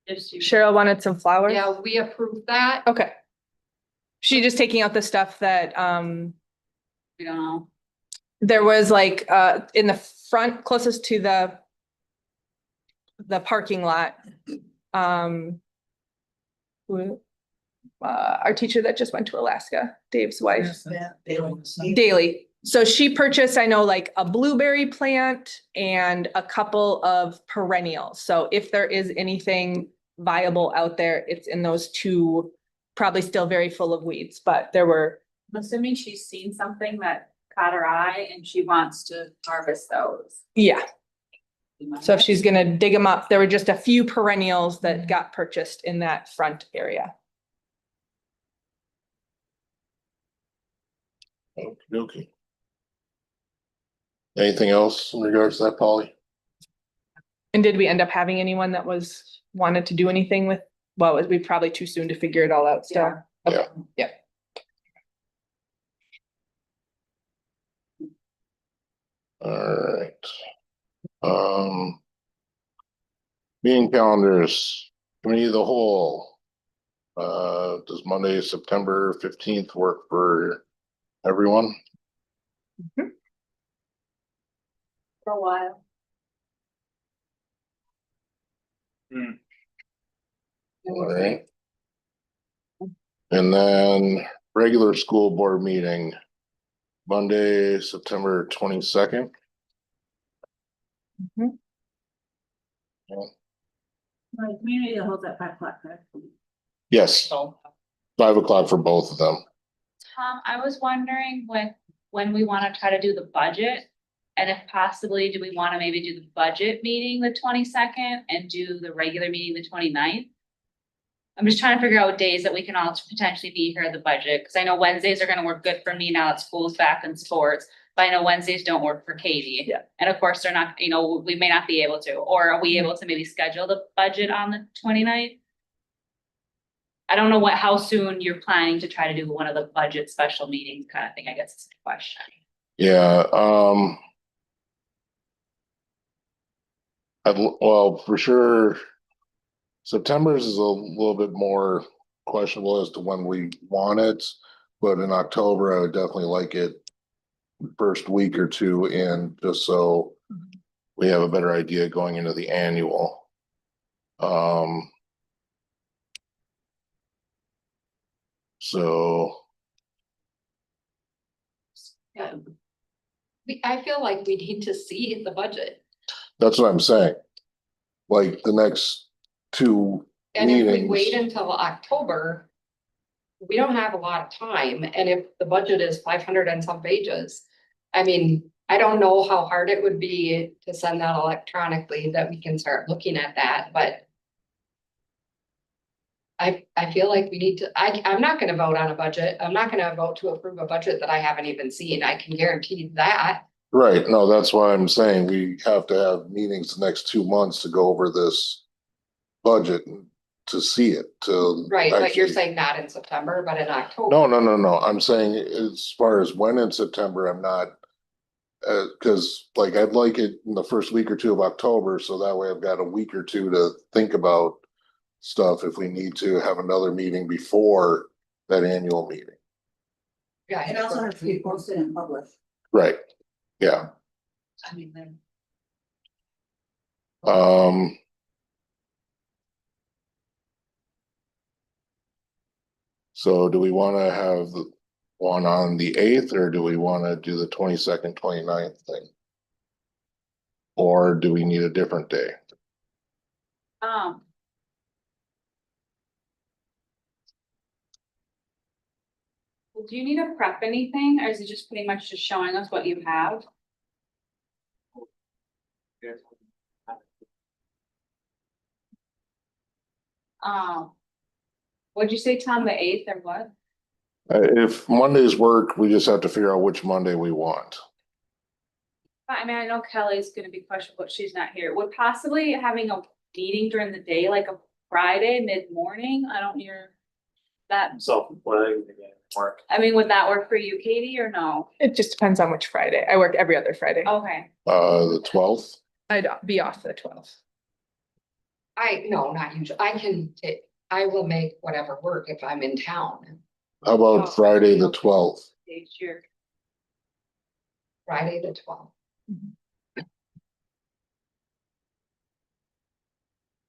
Cheryl wanted some flowers. Yeah, we approved that. Okay. She just taking out the stuff that, We don't know. there was like, in the front closest to the parking lot. Our teacher that just went to Alaska, Dave's wife. Daily. So she purchased, I know, like a blueberry plant and a couple of perennials. So if there is anything viable out there, it's in those two, probably still very full of weeds, but there were. I'm assuming she's seen something that caught her eye and she wants to harvest those. Yeah. So if she's gonna dig them up, there were just a few perennials that got purchased in that front area. Okay. Anything else in regards to that, Polly? And did we end up having anyone that wanted to do anything with, well, it'd be probably too soon to figure it all out still. Yeah. Yeah. All right. Meeting calendars, committee of the whole. Does Monday, September 15th work for everyone? For a while. All right. And then regular school board meeting, Monday, September 22nd. My community holds at 5 o'clock, correct? Yes, 5 o'clock for both of them. Tom, I was wondering when we wanna try to do the budget. And if possibly, do we wanna maybe do the budget meeting the 22nd and do the regular meeting the 29th? I'm just trying to figure out days that we can all potentially be here at the budget, cause I know Wednesdays are gonna work good for me now that school's back in sports. But I know Wednesdays don't work for Katie. Yeah. And of course, they're not, we may not be able to, or are we able to maybe schedule the budget on the 29th? I don't know how soon you're planning to try to do one of the budget special meetings kind of thing, I guess is the question. Yeah, well, for sure. September's is a little bit more questionable as to when we want it, but in October, I would definitely like it first week or two in, just so we have a better idea going into the annual. So Yeah. I feel like we need to see the budget. that's what I'm saying. Like the next two And if we wait meetings, until October, we don't have a lot of time. And if the budget is 500 and some pages, I mean, I don't know how hard it would be to send that electronically that we can start looking at that, but I feel like we need to, I'm not gonna vote on a budget. I'm not gonna vote to approve a budget that I haven't even seen. I can guarantee that. right? No, that's why I'm saying we have to have meetings the next 2 months to go over this budget to see it, to. Right, but you're actually- saying not in September, but in October. No. I'm saying as far as when in September, I'm not. Cause like I'd like it in the first week or two of October, so that way I've got a week or two to think about stuff if we need to have another meeting before that annual meeting. Yeah. It also has to be posted and published. Right, yeah. I mean, then. So do we wanna have the one on the 8th, or do we wanna do the 22nd, 29th thing? Or do we need a different day? Well, do you need to prep anything, or is it just pretty much just showing us what you have? What'd you say, Tom, the 8th or what? If Mondays work, we just have to figure out which Monday we want. I mean, I know Kelly's gonna be questionable, but she's not here. Would possibly having a meeting during the day, like a Friday, mid-morning, I don't hear that, Self-employed, work. I mean, would that work for you, Katie, or no? It just depends on which Friday. I work every other Friday. Okay, The 12th, I'd be off the 12th. No, not usually. I will make whatever work if I'm in town. how about Friday, the 12th? sure. Friday, the 12th.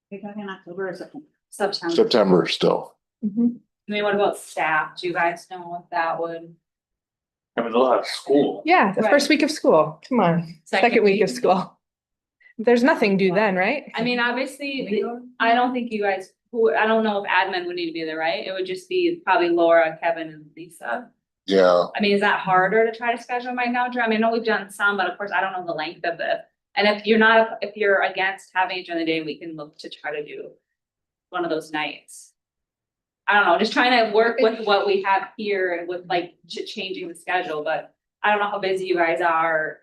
You're talking October or September? September. September still. I mean, what about staff? Do you guys know what that would? I mean, they'll have school. Yeah, the Right. first week of school. Come on, second week of school. There's nothing due then, right? I mean, obviously, I don't think you guys, I don't know if admin would need to be there, right? It would just be probably Laura, Kevin, and Lisa. Yeah, I mean, is that harder to try to schedule right now, Drew? I mean, I know we've done some, but of course, I don't know the length of it. And if you're against having it during the day, we can look to try to do one of those nights. I don't know, just trying to work with what we have here and with like changing the schedule, but I don't know how busy you guys are.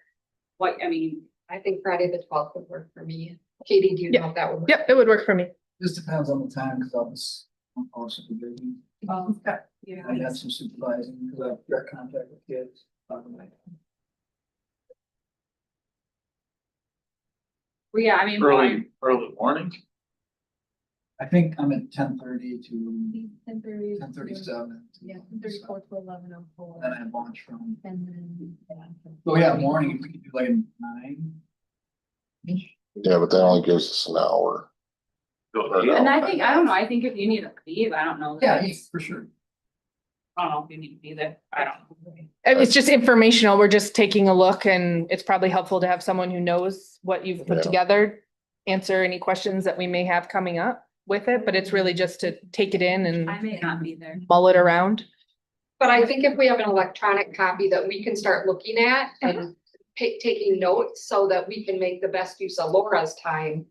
I think Friday, the 12th would work for me. Katie, do you know if that would work? Yep, it would work for me. This depends on the time, because I'm also busy. Yeah. I have some supervising, because I've direct contact with kids. Well, yeah, I mean. Early morning. I think I'm at 10:30 to 10:30. 10:37. Yeah, 34 to 11:04. Then I have lunch from, And then, yeah. oh yeah, morning, if we could do like 9. Yeah, but that only gives us an hour. And I think, I don't know, I think if you need to leave, I don't know. Yeah, for sure. I don't know if you need to be there, I don't know. And it's just informational. We're just taking a look and it's probably helpful to have someone who knows what you've put Yeah. together. Answer any questions that we may have coming up with it, but it's really just to take it in and I may not be there. mull it around. But I think if we have an electronic copy that we can start looking at and taking notes so that we can make the best use of Laura's time.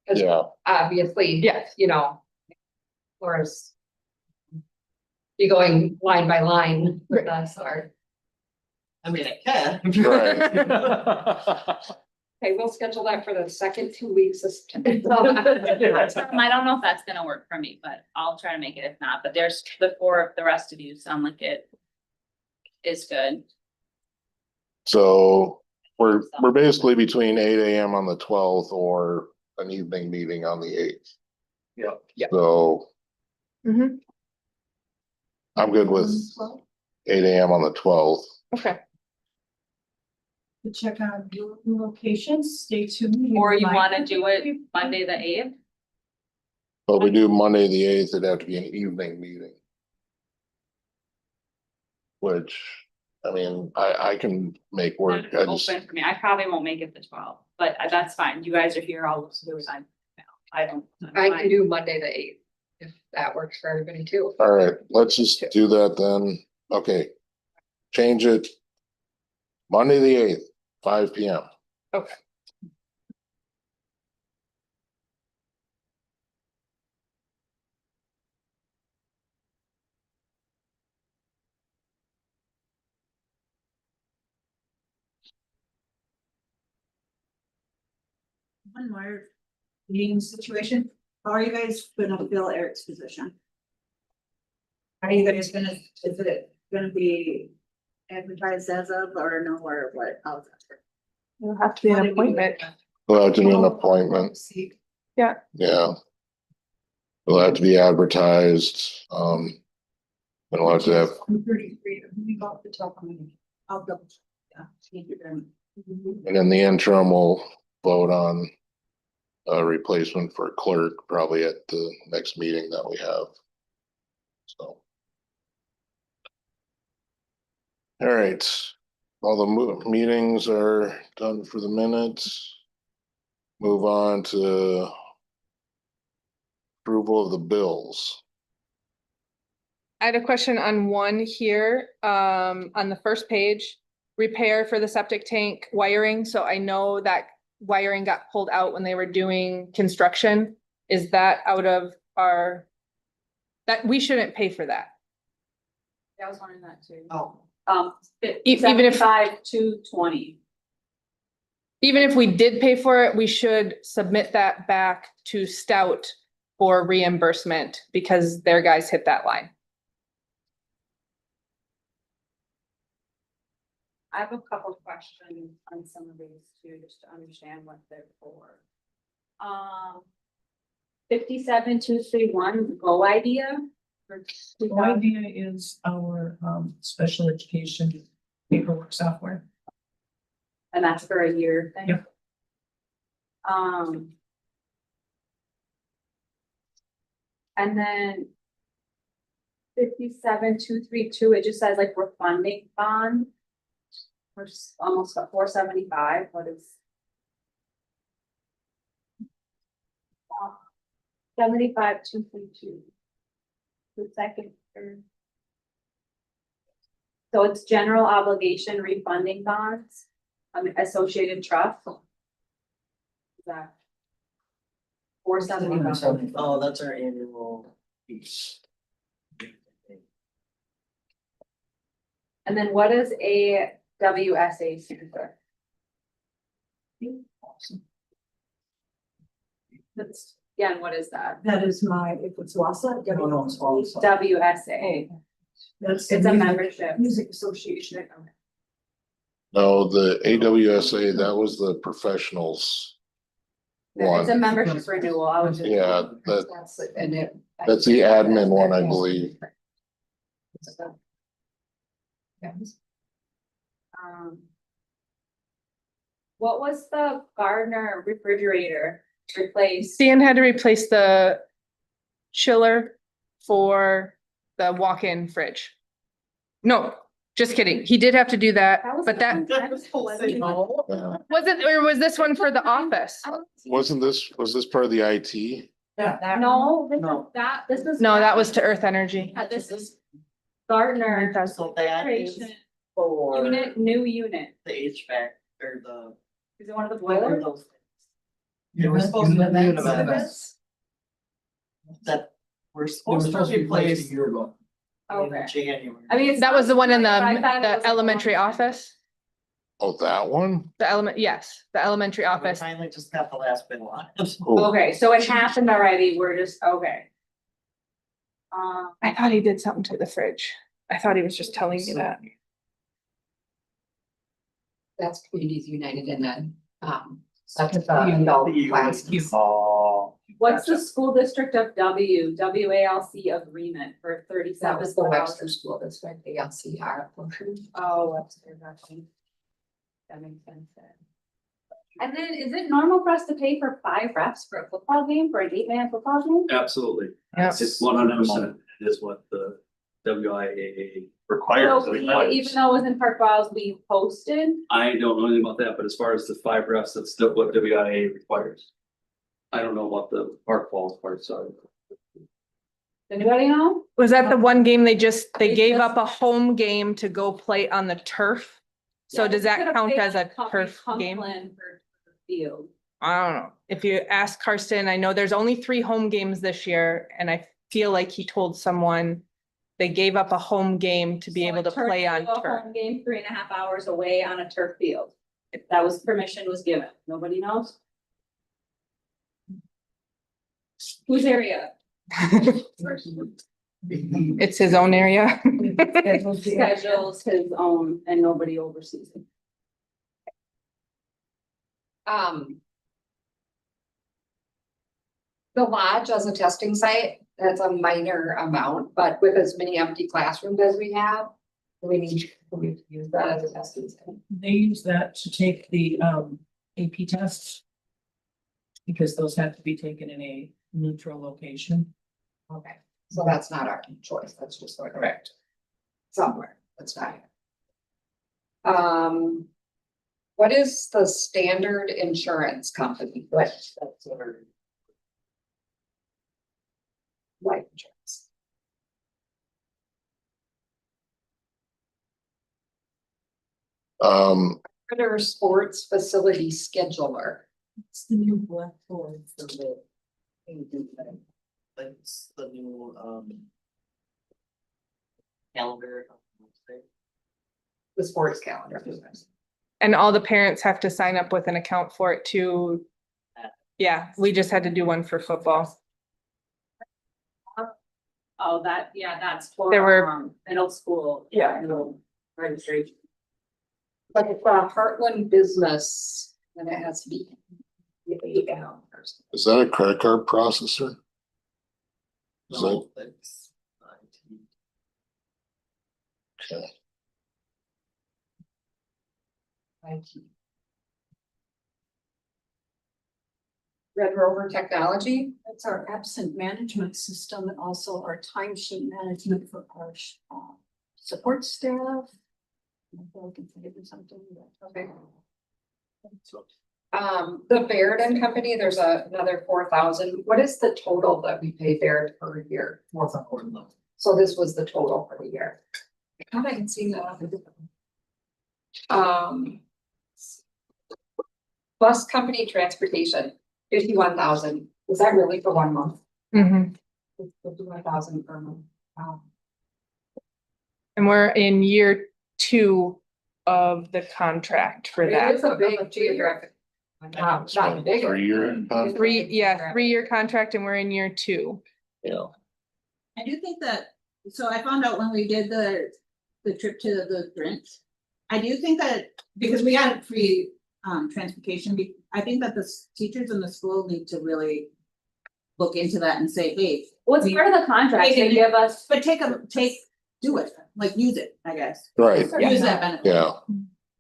Cause Yeah, obviously, Yes. you know, Laura's be going line by line with us or. I mean, I can. right. Okay, we'll schedule that for the second 2 weeks of September. I don't know if that's gonna work for me, but I'll try to make it if not, but there's the rest of you sound like it is good. So we're basically between 8 AM on the 12th or an evening meeting on the 8th. Yeah. So Mhm. I'm good with 8 AM on the 12th. Okay. To check on your locations, stay tuned. Or you wanna do it Monday, the 8th? But we do Monday, the 8th, it'd have to be an evening meeting. Which, I mean, I can make work. I just, Open for me, I probably won't make it the 12th, but that's fine, you guys are here, I'll look through time. I don't. I'm I fine. can do Monday the 8th, if that works for everybody too. all right, let's just do that then. Okay. Change it. Monday, the 8th, 5 PM. Okay. One more meeting situation. How are you guys gonna fill Eric's position? Are you guys gonna, is it gonna be advertised as of or no, or what? How's that work? It'll have to be an appointment. We'll have to do an appointment. Yeah. Yeah. It'll have to be advertised, and we'll have to have, I'm 33, we got the top of my, I'll double check. Yeah, thank you very much. and in the interim, we'll vote on a replacement for clerk, probably at the next meeting that we have. So. All right, all the meetings are done for the minutes. Move on to approval of the bills. I had a question on one here, on the first page, repair for the septic tank wiring. So I know that wiring got pulled out when they were doing construction. Is that out of our, that we shouldn't pay for that? Yeah, I was wondering that too. Oh. Even if, 75 to 20. even if we did pay for it, we should submit that back to Stout for reimbursement because their guys hit that line. I have a couple of questions on some of these too, just to understand what they're for. 57231, Go Idea. The idea is our special education paperwork software. And that's for a year thing? Yep. And then 57232, it just says like refunding bond. Which is almost a 475, what is? 75,232. The second, third. So it's general obligation refunding bonds, Associated Trust. Is that? 475. Oh, that's our annual piece. And then what is a WSA stand for? That's, Yeah, and what is that? that is my, if it's Wassa. No, it's Wassa. WSA, That's. the it's a music- membership. Music Association. No, the AWSA, that was the professionals. It's a one. membership renewal, I was just. Yeah, That's, and it. that's the admin one, I believe. What was the Gardner refrigerator replaced? Stan had to replace the chiller for the walk-in fridge. No, just kidding. He did have to do that, but that wasn't, or was this one for the office? Was this part of the IT? No, this is. No, that was to Earth Energy. This is Gardner. So that is for Unit, new unit. the HVAC or the. Is it one of the What were boilers? those things? They were supposed to be Univents. that we're It was supposed to supposed to be placed a replace year ago. Okay. in January. I mean, it's. That was the one in but I thought it was the elementary office? Oh, that one? Yes, the elementary We office. finally just got the last bill on it. Oh, Okay, so it happened already, we're just, okay. I thought he did something to the fridge. I thought he was just telling me that. That's Communities United and then, that's the adult classes. Oh. What's the school district of WALC agreement for That 37? was the Webster School District, the LCR portion. Oh, Webster, gotcha. That makes sense then. And then is it normal for us to pay for 5 reps for a football game, for an 8-man football game? Absolutely. Yes. It's 100% is what the WIAA Required. So even though it was in Park Falls, we hosted? I don't know anything about that, but as far as the 5 refs, that's still what WIAA requires. I don't know what the Park Falls parts are. Does anybody know? Was that the one game they gave up a home game to go play on the turf? So Yeah, does we that could've count paid as a Cumberland turf game? For the field. I don't know. If you ask Karsten, I know there's only 3 home games this year, and I feel like he told someone they gave up a home game to be So able to it turned play on into a turf. home game 3.5 hours away on a turf field. If that was permission was given, nobody knows? Whose area? It's his own area. Schedules his own and nobody oversees it. The lodge as a testing site, that's a minor amount, but with as many empty classrooms as we have, we need to use that as a testing site. They use that to take the AP tests. Because those have to be taken in a neutral location. Okay, so that's not our choice, that's just sort of Correct. somewhere, that's not here. What is the standard insurance company? That's our life insurance. Critter Sports Facility Scheduler. It's the new blackboard for the. It's the new calendar. The sports calendar. And all the parents have to sign up with an account for it too. Yeah, we just had to do one for football. Oh, that's for There were- middle school. Yeah. middle Registration. But it's a Heartland business, and it has to be. Is that a credit card processor? Is that, No, it's okay. Red Rover Technology, That's our absent management system and also our timesheet management for our support staff. I can think of something. okay. The Baird and Company, there's another 4,000. What is the total that we pay Baird per year? 4,000. So this was the total for the year. I thought I had seen that. Bus company transportation, 51,000. Is that really for 1 month? Mhm. 51,000 per month. Wow. And we're in year 2 of the contract for It that. is a big geographic. Not big. 3-year contract? 3-year contract, and we're in year 2. Yeah. I do think that, so I found out when we did the trip to the Brent, I do think that, because we had free transportation, I think that the teachers in the school need to really look into that and say, hey, Well, it's part of the contract, they give us. but do it, like, use it, I guess. Right, Use that benefit. yeah.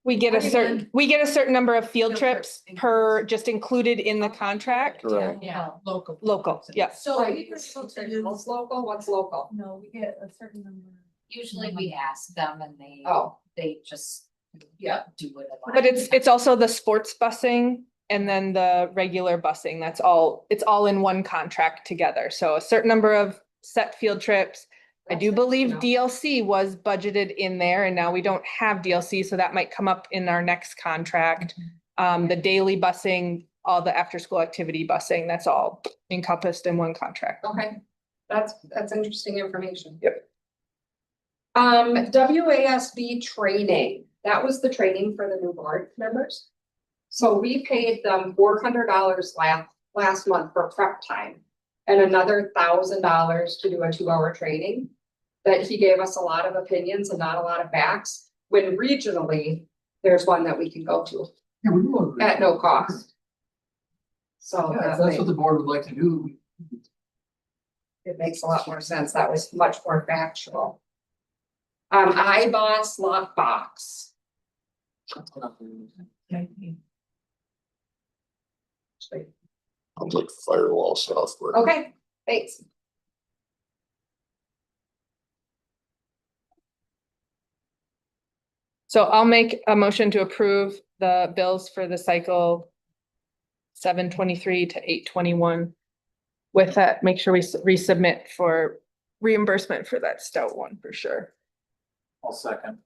We get a certain number of field Field trips trips per, just included in the contract. Right. Yeah, local. Local, yeah. So Right. we were supposed to do, What's local, what's local? no, we get a certain number. Usually we ask them and Oh. they just. Yeah. Do it. But it's also the sports busing and then the regular busing. That's all, it's all in one contract together. So a certain number of set field trips. I do believe DLC was budgeted in there and now we don't have DLC, so that might come up in our next contract. The daily busing, all the after-school activity busing, that's all encompassed in one contract. Okay, that's interesting information. Yep. WASB training, that was the training for the new board members. So we paid them $400 last month for prep time. And another $1,000 to do a 2-hour training. That he gave us a lot of opinions and not a lot of facts, when regionally, there's one that we can go to Yeah, we will. at no cost. So Yeah, if that that's way, what the board would like to do. it makes a lot more sense. That was much more factual. iBoss lockbox. Sounds like firewall software. Okay, thanks. So I'll make a motion to approve the bills for the cycle 7/23 to 8/21. With that, make sure we resubmit for reimbursement for that stout one for sure. I'll second.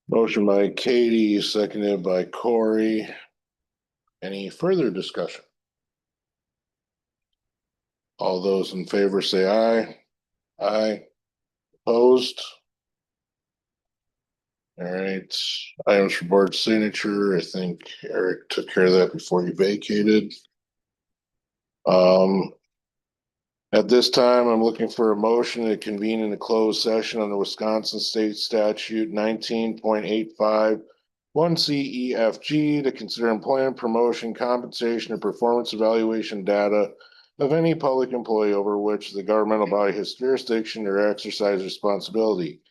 Motion by Katie, seconded by Corey. Any further discussion? All those in favor say aye. Aye. Opposed? All right, items for board signature. I think Eric took care of that before he vacated. At this time, I'm looking for a motion to convene in a closed session under Wisconsin State Statute 19.85 1 CEFG to consider employment, promotion, compensation, or performance evaluation data of any public employee over which the governmental body has jurisdiction or exercise responsibility.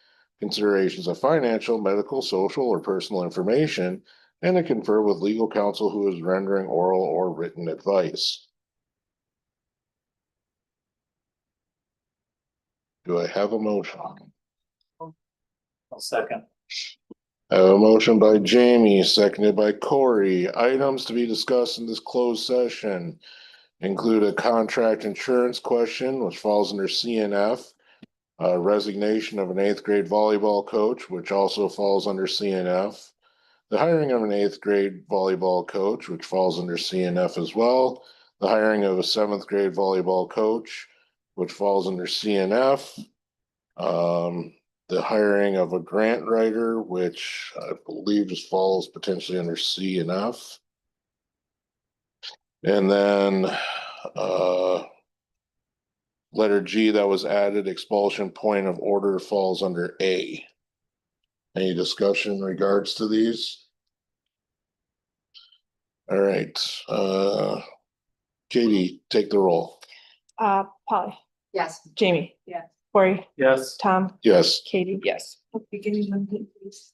Considerations of financial, medical, social, or personal information, and to confer with legal counsel who is rendering oral or written advice. Do I have a motion? I'll second. I have a motion by Jamie, seconded by Corey. Items to be discussed in this closed session include a contract insurance question, which falls under CNF. Resignation of an 8th grade volleyball coach, which also falls under CNF. The hiring of an 8th grade volleyball coach, which falls under CNF as well. The hiring of a 7th grade volleyball coach, which falls under CNF. The hiring of a grant writer, which I believe just falls potentially under CNF. And then, letter G that was added, expulsion point of order, falls under A. Any discussion in regards to these? All right, Katie, take the roll. Polly, Yes. Jamie. Yeah. Corey, Yes. Tom, Yes. Katie, yes. Beginning of the piece.